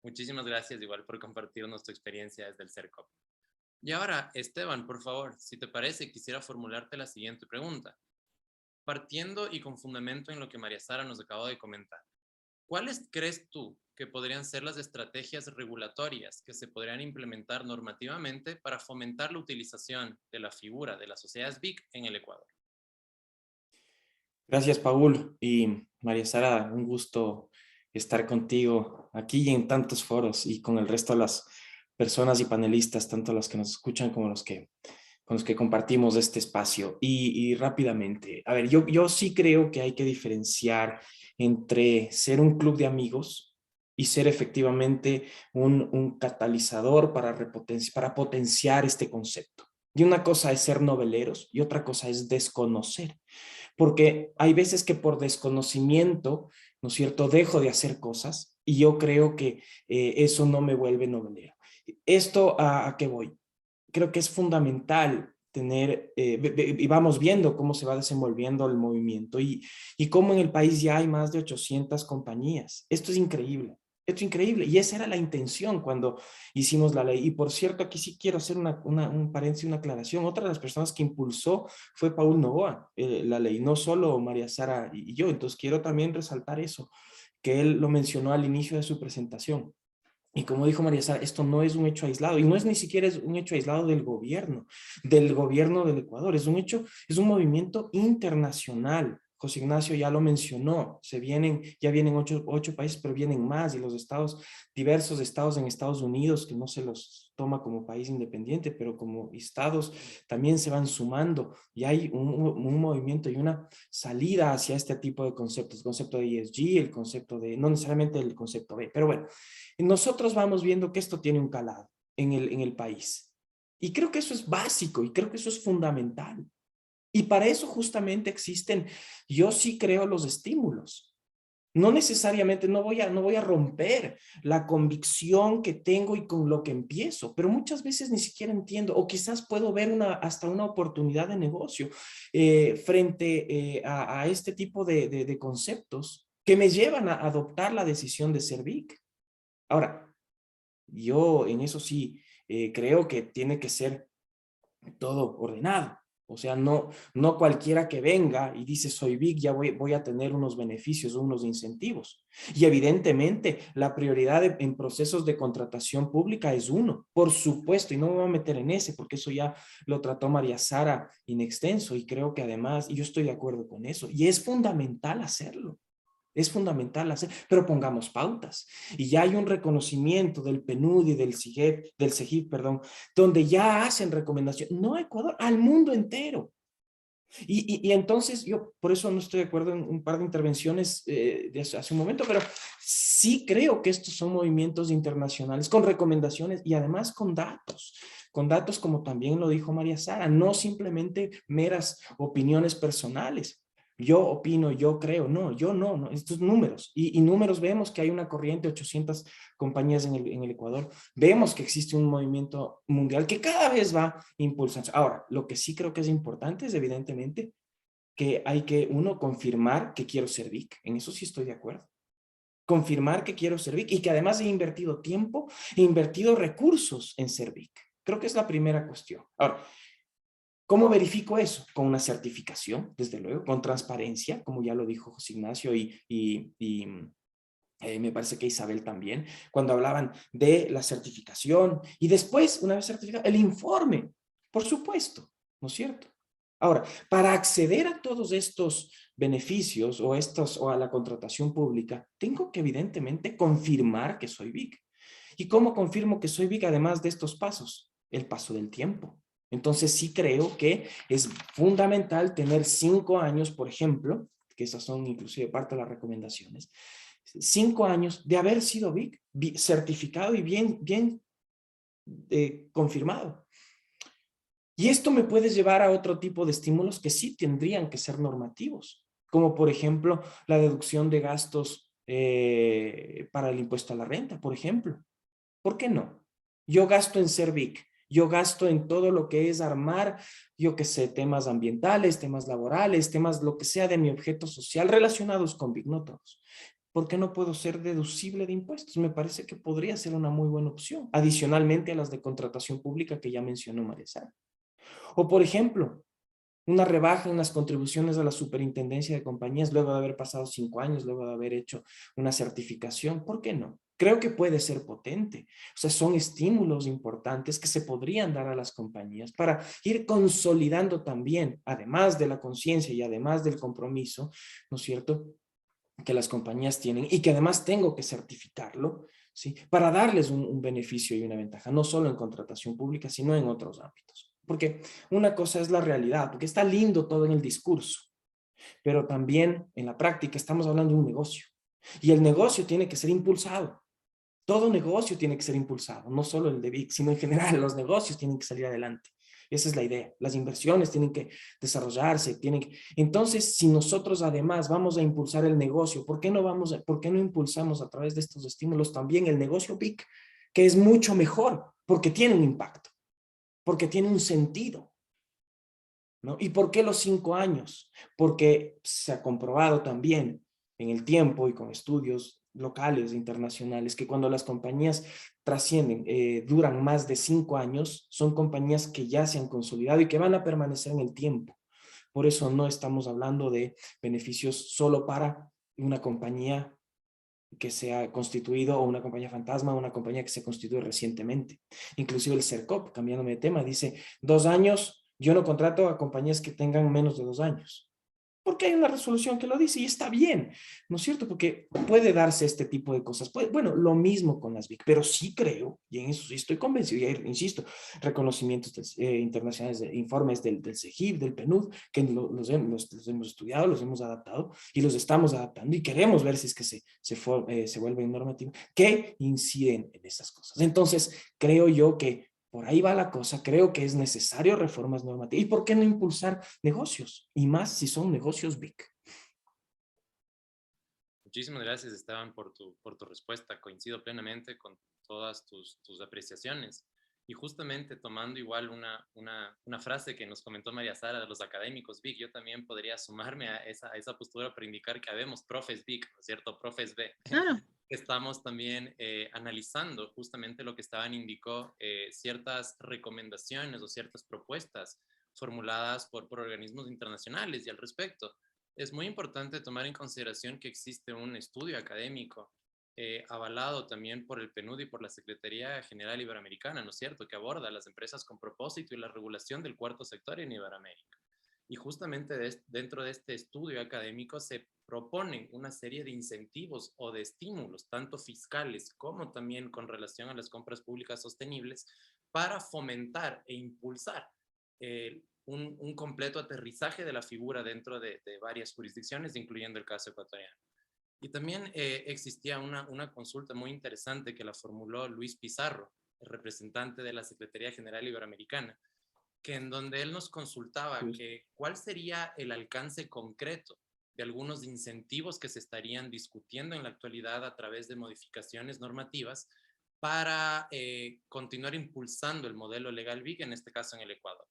Muchísimas gracias igual por compartirnos tu experiencia desde el CERCOP. Y ahora, Esteban, por favor, si te parece, quisiera formularte la siguiente pregunta. Partiendo y con fundamento en lo que María Sara nos acabó de comentar, ¿cuáles crees tú que podrían ser las estrategias regulatorias que se podrían implementar normativamente para fomentar la utilización de la figura de las sociedades BIC en el Ecuador? Gracias, Paul. Y María Sara, un gusto estar contigo aquí y en tantos foros y con el resto de las personas y panelistas, tanto los que nos escuchan como con los que compartimos este espacio. Y rápidamente, a ver, yo sí creo que hay que diferenciar entre ser un club de amigos y ser efectivamente un catalizador para potenciar este concepto. Y una cosa es ser noveleros y otra cosa es desconocer. Porque hay veces que por desconocimiento, ¿no es cierto?, dejo de hacer cosas y yo creo que eso no me vuelve novelero. ¿Esto a qué voy? Creo que es fundamental tener, y vamos viendo cómo se va desenvolviendo el movimiento y cómo en el país ya hay más de 800 compañías. Esto es increíble. Esto es increíble y esa era la intención cuando hicimos la ley. Y por cierto, aquí sí quiero hacer un paréntesis, una aclaración. Otra de las personas que impulsó fue Paul Novoa, la ley, no solo María Sara y yo. Entonces quiero también resaltar eso, que él lo mencionó al inicio de su presentación. Y como dijo María Sara, esto no es un hecho aislado y no es ni siquiera un hecho aislado del gobierno del Ecuador. Es un movimiento internacional. José Ignacio ya lo mencionó, ya vienen ocho países, pero vienen más y los diversos estados en Estados Unidos, que no se los toma como país independiente, pero como estados también se van sumando y hay un movimiento y una salida hacia este tipo de conceptos, el concepto de ESG, el concepto de, no necesariamente el concepto B, pero bueno, nosotros vamos viendo que esto tiene un calado en el país. Y creo que eso es básico y creo que eso es fundamental. Y para eso justamente existen, yo sí creo, los estímulos. No necesariamente, no voy a romper la convicción que tengo y con lo que empiezo, pero muchas veces ni siquiera entiendo, o quizás puedo ver hasta una oportunidad de negocio frente a este tipo de conceptos que me llevan a adoptar la decisión de ser BIC. Ahora, yo en eso sí creo que tiene que ser todo ordenado. O sea, no cualquiera que venga y dice soy BIC, ya voy a tener unos beneficios o unos incentivos. Y evidentemente la prioridad en procesos de contratación pública es uno, por supuesto, y no me voy a meter en ese porque eso ya lo trató María Sara in extenso y creo que además, y yo estoy de acuerdo con eso, y es fundamental hacerlo. Es fundamental hacer, pero pongamos pautas. Y ya hay un reconocimiento del PNUD y del CEGIP, perdón, donde ya hacen recomendaciones, no a Ecuador, al mundo entero. Y entonces yo por eso no estoy de acuerdo en un par de intervenciones de hace un momento, pero sí creo que estos son movimientos internacionales con recomendaciones y además con datos como también lo dijo María Sara, no simplemente meras opiniones personales. Yo opino, yo creo, no, yo no, estos números. Y números vemos que hay una corriente de 800 compañías en el Ecuador. Vemos que existe un movimiento mundial que cada vez va impulsando. Ahora, lo que sí creo que es importante es evidentemente que hay que, uno, confirmar que quiero ser BIC. En eso sí estoy de acuerdo. Confirmar que quiero ser BIC y que además he invertido tiempo, he invertido recursos en ser BIC. Creo que es la primera cuestión. Ahora, ¿cómo verifico eso? Con una certificación, desde luego, con transparencia, como ya lo dijo José Ignacio me parece que Isabel también, cuando hablaban de la certificación y después, una vez certificado, el informe, por supuesto, ¿no es cierto? Ahora, para acceder a todos estos beneficios o a la contratación pública, tengo que evidentemente confirmar que soy BIC. ¿Y cómo confirmo que soy BIC además de estos pasos? El paso del tiempo. Entonces sí creo que es fundamental tener 5 años, por ejemplo, que esas son inclusive parte de las recomendaciones, 5 años de haber sido BIC, certificado y bien confirmado. Y esto me puede llevar a otro tipo de estímulos que sí tendrían que ser normativos, como por ejemplo la deducción de gastos para el impuesto a la renta, por ejemplo. ¿Por qué no? Yo gasto en ser BIC, yo gasto en todo lo que es armar, yo qué sé, temas ambientales, temas laborales, temas lo que sea de mi objeto social relacionados con BIC, no todos. ¿Por qué no puedo ser deducible de impuestos? Me parece que podría ser una muy buena opción, adicionalmente a las de contratación pública que ya mencionó María Sara. O por ejemplo, una rebaja en las contribuciones a la superintendencia de compañías luego de haber pasado 5 años, luego de haber hecho una certificación. ¿Por qué no? Creo que puede ser potente. O sea, son estímulos importantes que se podrían dar a las compañías para ir consolidando también, además de la conciencia y además del compromiso, ¿no es cierto?, que las compañías tienen y que además tengo que certificarlo, ¿sí?, para darles un beneficio y una ventaja, no solo en contratación pública, sino en otros ámbitos. Porque una cosa es la realidad, porque está lindo todo en el discurso, pero también en la práctica estamos hablando de un negocio. Y el negocio tiene que ser impulsado. Todo negocio tiene que ser impulsado, no solo el de BIC, sino en general los negocios tienen que salir adelante. Esa es la idea. Las inversiones tienen que desarrollarse, Entonces, si nosotros además vamos a impulsar el negocio, ¿por qué no impulsamos a través de estos estímulos también el negocio BIC, que es mucho mejor, porque tiene un impacto, porque tiene un sentido, ¿no? ¿Y por qué los 5 años? Porque se ha comprobado también en el tiempo y con estudios locales e internacionales que cuando las compañías trascienden, duran más de 5 años, son compañías que ya se han consolidado y que van a permanecer en el tiempo. Por eso no estamos hablando de beneficios solo para una compañía que se ha constituido o una compañía fantasma o una compañía que se constituye recientemente. Inclusive el CERCOP, cambiándome de tema, dice 2 años, yo no contrato a compañías que tengan menos de 2 años. Porque hay una resolución que lo dice y está bien, ¿no es cierto? Porque puede darse este tipo de cosas. Bueno, lo mismo con las BIC, pero sí creo, y en eso sí estoy convencido, y insisto, reconocimientos internacionales, informes del CEGIP, del PNUD, que los hemos estudiado, los hemos adaptado y los estamos adaptando y queremos ver si es que se vuelven normativos, que inciden en esas cosas. Entonces, creo yo que por ahí va la cosa, creo que es necesario reformas normativas. ¿Y por qué no impulsar negocios? Y más si son negocios BIC. Muchísimas gracias, Esteban, por tu respuesta. Coincido plenamente con todas tus apreciaciones. Y justamente tomando igual una frase que nos comentó María Sara de los académicos BIC, yo también podría sumarme a esa postura para indicar que habemos profes BIC, ¿no es cierto? Profes B. Claro. Estamos también analizando justamente lo que Esteban indicó, ciertas recomendaciones o ciertas propuestas formuladas por organismos internacionales y al respecto. Es muy importante tomar en consideración que existe un estudio académico avalado también por el PNUD y por la Secretaría General Iberoamericana, ¿no es cierto?, que aborda las empresas con propósito y la regulación del cuarto sector en Iberoamérica. Y justamente dentro de este estudio académico se proponen una serie de incentivos o de estímulos, tanto fiscales como también con relación a las compras públicas sostenibles, para fomentar e impulsar un completo aterrizaje de la figura dentro de varias jurisdicciones, incluyendo el caso ecuatoriano. Y también existía una consulta muy interesante que la formuló Luis Pizarro, el representante de la Secretaría General Iberoamericana, que en donde él nos consultaba que cuál sería el alcance concreto de algunos incentivos que se estarían discutiendo en la actualidad a través de modificaciones normativas para continuar impulsando el modelo legal BIC, en este caso en el Ecuador.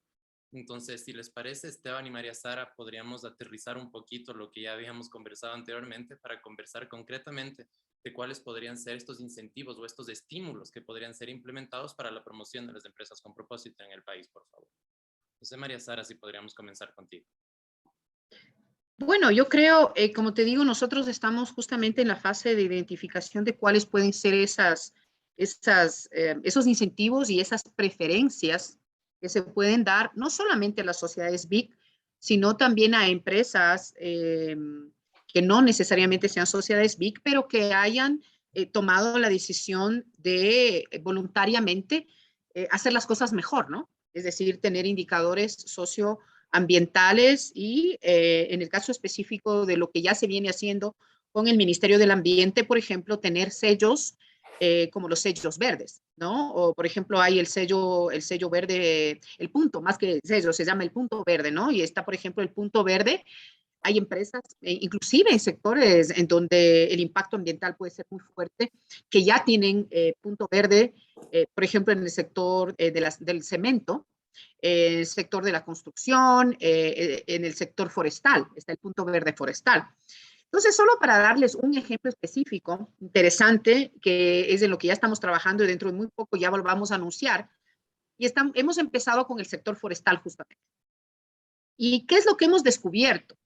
Entonces, si les parece, Esteban y María Sara, podríamos aterrizar un poquito lo que ya habíamos conversado anteriormente para conversar concretamente de cuáles podrían ser estos incentivos o estos estímulos que podrían ser implementados para la promoción de las empresas con propósito en el país, por favor. Entonces, María Sara, si podríamos comenzar contigo. Bueno, yo creo, como te digo, nosotros estamos justamente en la fase de identificación de cuáles pueden ser esos incentivos y esas preferencias que se pueden dar no solamente a las sociedades BIC, sino también a empresas que no necesariamente sean sociedades BIC, pero que hayan tomado la decisión de voluntariamente hacer las cosas mejor, ¿no? Es decir, tener indicadores socioambientales y en el caso específico de lo que ya se viene haciendo con el Ministerio del Ambiente, por ejemplo, tener sellos como los sellos verdes, ¿no? O, por ejemplo, hay el sello verde, el punto, más que sello, se llama el punto verde, ¿no? Y está, por ejemplo, el punto verde. Hay empresas, inclusive en sectores en donde el impacto ambiental puede ser muy fuerte, que ya tienen punto verde, por ejemplo, en el sector del cemento, el sector de la construcción, en el sector forestal, está el punto verde forestal. Entonces, solo para darles un ejemplo específico, interesante, que es de lo que ya estamos trabajando y dentro de muy poco ya volvamos a anunciar, y hemos empezado con el sector forestal justamente. ¿Y qué es lo que hemos descubierto?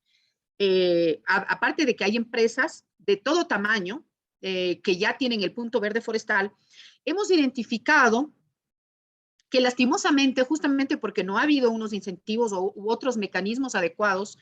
Aparte de que hay empresas de todo tamaño que ya tienen el punto verde forestal, hemos identificado que lastimosamente, justamente porque no ha habido unos incentivos u otros mecanismos adecuados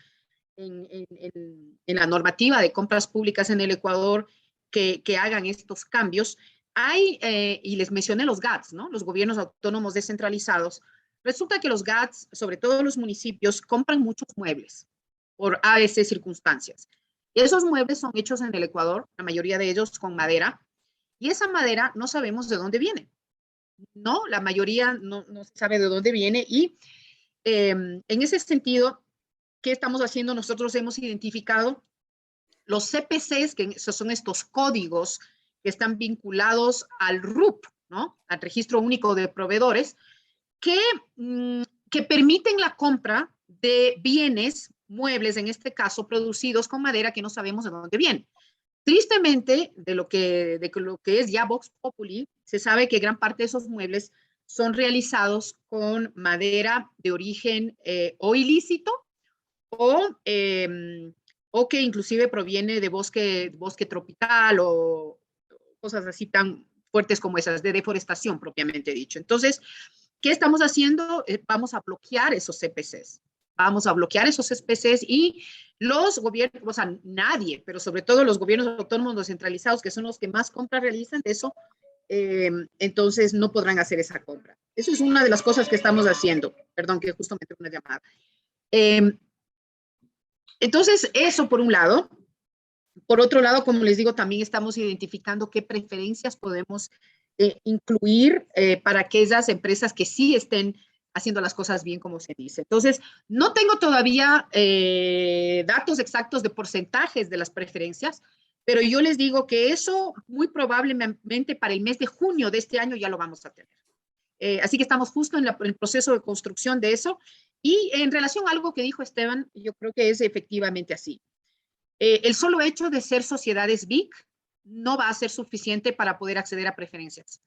en la normativa de compras públicas en el Ecuador que hagan estos cambios, hay, y les mencioné los GATS, ¿no? Los gobiernos autónomos descentralizados. Resulta que los GATS, sobre todo los municipios, compran muchos muebles por ABC circunstancias. Y esos muebles son hechos en el Ecuador, la mayoría de ellos con madera, y esa madera no sabemos de dónde viene. No, la mayoría no se sabe de dónde viene y en ese sentido, ¿qué estamos haciendo? Nosotros hemos identificado los CPCs, que son estos códigos que están vinculados al RUP, ¿no? Al Registro Único de Proveedores, que permiten la compra de bienes, muebles, en este caso, producidos con madera que no sabemos de dónde vienen. Tristemente, de lo que es ya Vox Populi, se sabe que gran parte de esos muebles son realizados con madera de origen o ilícito o que inclusive proviene de bosque tropical o cosas así tan fuertes como esas, de deforestación propiamente dicho. Entonces, ¿qué estamos haciendo? Vamos a bloquear esos CPCs. Vamos a bloquear esos CPCs y los gobiernos, o sea, nadie, pero sobre todo los gobiernos autónomos descentralizados, que son los que más compras realizan de eso, entonces no podrán hacer esa compra. Eso es una de las cosas que estamos haciendo. Perdón, que justo me tengo una llamada. Entonces, eso por un lado. Por otro lado, como les digo, también estamos identificando qué preferencias podemos incluir para aquellas empresas que sí estén haciendo las cosas bien, como se dice. Entonces, no tengo todavía datos exactos de porcentajes de las preferencias, pero yo les digo que eso muy probablemente para el mes de junio de este año ya lo vamos a tener. Así que estamos justo en el proceso de construcción de eso. Y en relación a algo que dijo Esteban, yo creo que es efectivamente así. El solo hecho de ser sociedades BIC no va a ser suficiente para poder acceder a preferencias.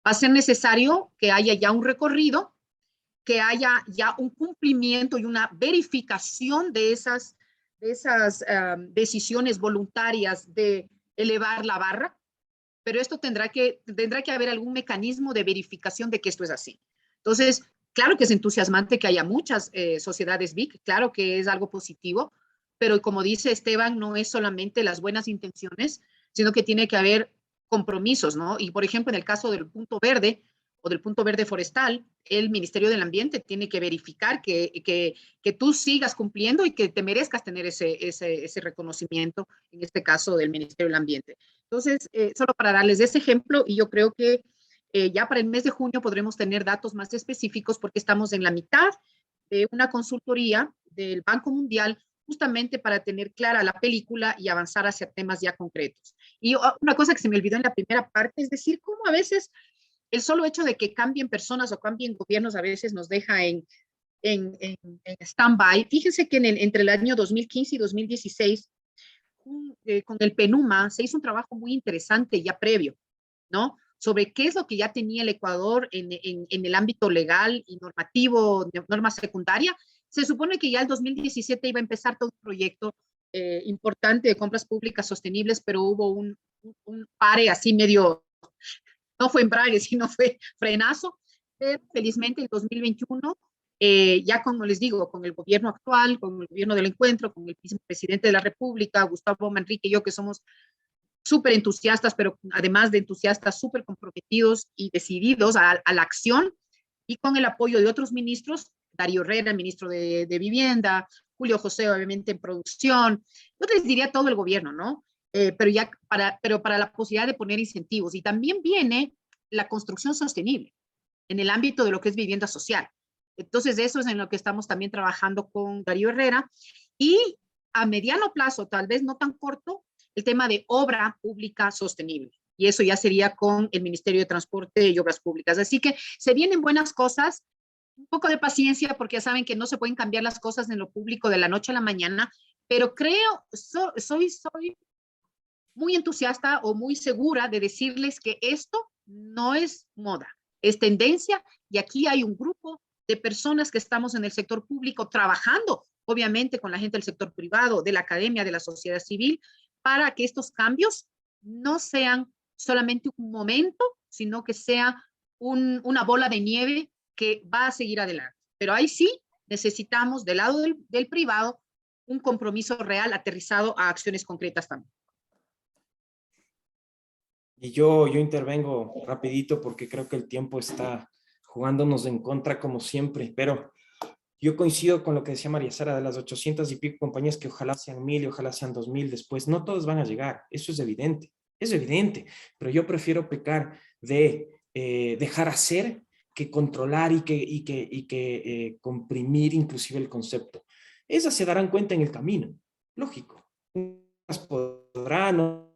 Va a ser necesario que haya ya un recorrido que haya ya un cumplimiento y una verificación de esas decisiones voluntarias de elevar la barra, pero esto tendrá que haber algún mecanismo de verificación de que esto es así. Entonces, claro que es entusiasmante que haya muchas sociedades BIC, claro que es algo positivo, pero como dice Esteban, no es solamente las buenas intenciones, sino que tiene que haber compromisos, ¿no? Y por ejemplo, en el caso del punto verde o del punto verde forestal, el Ministerio del Ambiente tiene que verificar que tú sigas cumpliendo y que te merezcas tener ese reconocimiento, en este caso del Ministerio del Ambiente. Entonces, solo para darles ese ejemplo, y yo creo que ya para el mes de junio podremos tener datos más específicos porque estamos en la mitad de una consultoría del Banco Mundial justamente para tener clara la película y avanzar hacia temas ya concretos. Y una cosa que se me olvidó en la primera parte es decir cómo a veces el solo hecho de que cambien personas o cambien gobiernos a veces nos deja en stand-by. Fíjense que entre el año 2015 y 2016, con el PENUMA se hizo un trabajo muy interesante ya previo, ¿no? Sobre qué es lo que ya tenía el Ecuador en el ámbito legal y normativo, norma secundaria. Se supone que ya el 2017 iba a empezar todo un proyecto importante de compras públicas sostenibles, pero hubo un pare así medio, no fue embrague, sino fue frenazo. Pero felizmente en 2021, ya como les digo, con el gobierno actual, con el gobierno del encuentro, con el presidente de la República, Gustavo Manrique y yo, que somos súper entusiastas, pero además de entusiastas, súper comprometidos y decididos a la acción, y con el apoyo de otros ministros, Darío Herrera, ministro de Vivienda, Julio José, obviamente, en producción, yo les diría todo el gobierno, ¿no? Pero para la posibilidad de poner incentivos. Y también viene la construcción sostenible en el ámbito de lo que es vivienda social. Entonces, eso es en lo que estamos también trabajando con Darío Herrera. Y a mediano plazo, tal vez no tan corto, el tema de obra pública sostenible. Y eso ya sería con el Ministerio de Transporte y Obras Públicas. Así que se vienen buenas cosas, un poco de paciencia, porque ya saben que no se pueden cambiar las cosas en lo público de la noche a la mañana, pero creo, soy muy entusiasta o muy segura de decirles que esto no es moda, es tendencia, y aquí hay un grupo de personas que estamos en el sector público trabajando, obviamente con la gente del sector privado, de la academia, de la sociedad civil, para que estos cambios no sean solamente un momento, sino que sea una bola de nieve que va a seguir adelante. Pero ahí sí necesitamos del lado del privado un compromiso real aterrizado a acciones concretas también. Y yo intervengo rapidito porque creo que el tiempo está jugándonos en contra como siempre, pero yo coincido con lo que decía María Sara de las 800 y pico compañías que ojalá sean 1000 y ojalá sean 2000 después. No todos van a llegar, eso es evidente, pero yo prefiero pecar de dejar hacer que controlar y que comprimir inclusive el concepto. Esas se darán cuenta en el camino, lógico. Unas podrán,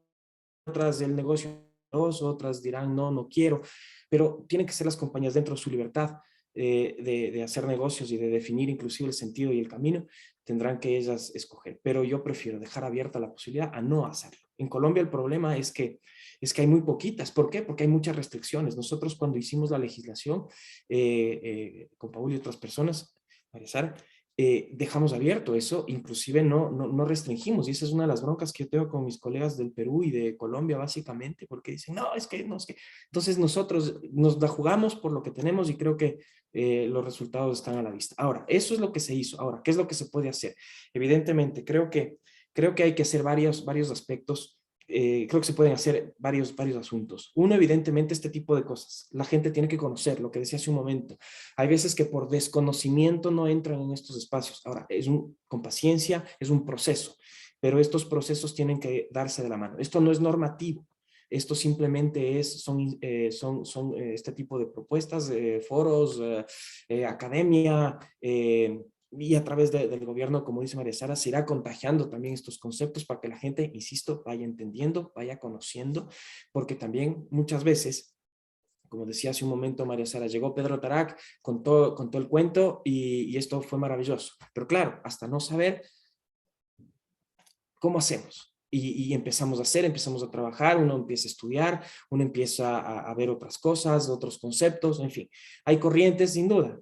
otras del negocio, otras dirán no quiero, pero tienen que ser las compañías dentro de su libertad de hacer negocios y de definir inclusive el sentido y el camino, tendrán que ellas escoger. Pero yo prefiero dejar abierta la posibilidad a no hacerlo. En Colombia el problema es que hay muy poquitas. ¿Por qué? Porque hay muchas restricciones. Nosotros cuando hicimos la legislación con Paul y otras personas, María Sara, dejamos abierto eso, inclusive no restringimos, y esa es una de las broncas que yo tengo con mis colegas del Perú y de Colombia básicamente, porque dicen, no, es que. Entonces nosotros nos la jugamos por lo que tenemos y creo que los resultados están a la vista. Ahora, eso es lo que se hizo. Ahora, ¿qué es lo que se puede hacer? Evidentemente, creo que hay que hacer varios aspectos. Creo que se pueden hacer varios asuntos. Uno, evidentemente, este tipo de cosas. La gente tiene que conocer, lo que decía hace un momento. Hay veces que por desconocimiento no entran en estos espacios. Ahora, con paciencia, es un proceso, pero estos procesos tienen que darse de la mano. Esto no es normativo. Esto simplemente son este tipo de propuestas, foros, academia, y a través del gobierno, como dice María Sara, se irá contagiando también estos conceptos para que la gente, insisto, vaya entendiendo, vaya conociendo, porque también muchas veces, como decía hace un momento María Sara, llegó Pedro Tarac, contó el cuento y esto fue maravilloso. Pero claro, hasta no saber cómo hacemos. Y empezamos a trabajar, uno empieza a estudiar, uno empieza a ver otras cosas, otros conceptos, en fin. Hay corrientes, sin duda.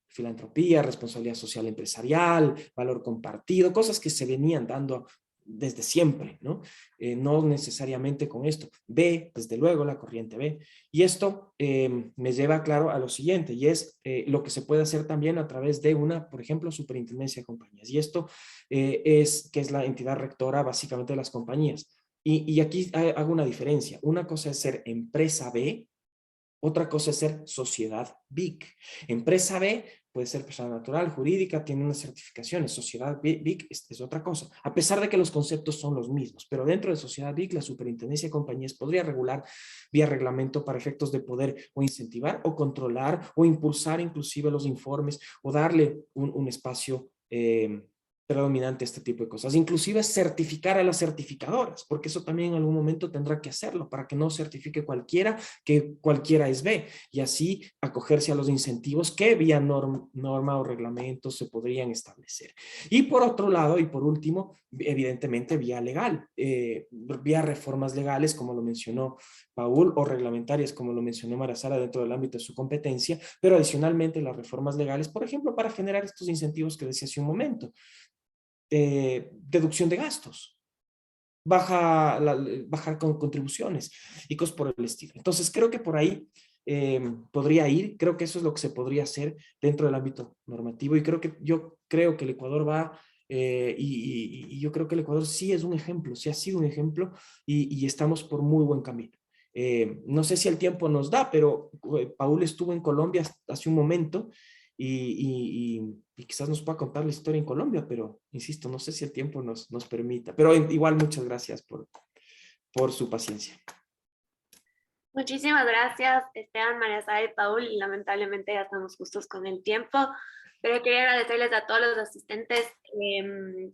filantropía, responsabilidad social empresarial, valor compartido, cosas que se venían dando desde siempre, ¿no? No necesariamente con esto. B, desde luego, la corriente B. Y esto me lleva, claro, a lo siguiente, y es lo que se puede hacer también a través de una, por ejemplo, superintendencia de compañías. Y esto que es la entidad rectora básicamente de las compañías. Y aquí hago una diferencia. Una cosa es ser empresa B, otra cosa es ser sociedad BIC. Empresa B puede ser persona natural, jurídica, tiene unas certificaciones. Sociedad BIC es otra cosa, a pesar de que los conceptos son los mismos. Pero dentro de sociedad BIC, la superintendencia de compañías podría regular vía reglamento para efectos de poder o incentivar o controlar o impulsar inclusive los informes o darle un espacio predominante a este tipo de cosas. Inclusive certificar a las certificadoras, porque eso también en algún momento tendrá que hacerlo para que no certifique cualquiera, que cualquiera es B, y así acogerse a los incentivos que vía norma o reglamento se podrían establecer. Y por otro lado, y por último, evidentemente vía legal, vía reformas legales, como lo mencionó Paul, o reglamentarias, como lo mencionó María Sara, dentro del ámbito de su competencia, pero adicionalmente las reformas legales, por ejemplo, para generar estos incentivos que decía hace un momento. Deducción de gastos, bajar con contribuciones y cosas por el estilo. Entonces creo que por ahí podría ir, creo que eso es lo que se podría hacer dentro del ámbito normativo y yo creo que el Ecuador va, y yo creo que el Ecuador sí es un ejemplo, sí ha sido un ejemplo y estamos por muy buen camino. No sé si el tiempo nos da, pero Paul estuvo en Colombia hace un momento y quizás nos pueda contar la historia en Colombia, pero insisto, no sé si el tiempo nos permita. Pero igual muchas gracias por su paciencia. Muchísimas gracias, Esteban, María Sara y Paul, y lamentablemente ya estamos justos con el tiempo, pero quería agradecerles a todos los asistentes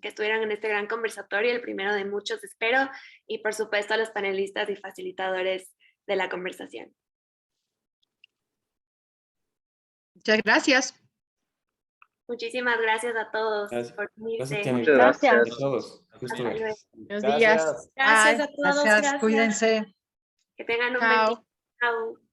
que estuvieron en este gran conversatorio, el primero de muchos, espero, y por supuesto a los panelistas y facilitadores de la conversación. Muchas gracias. Muchísimas gracias a todos por unirse. Muchas gracias a todos. Hasta luego. Buenos días. Gracias a todos. Gracias, cuídense. Que tengan un buen Chao. día. Chao.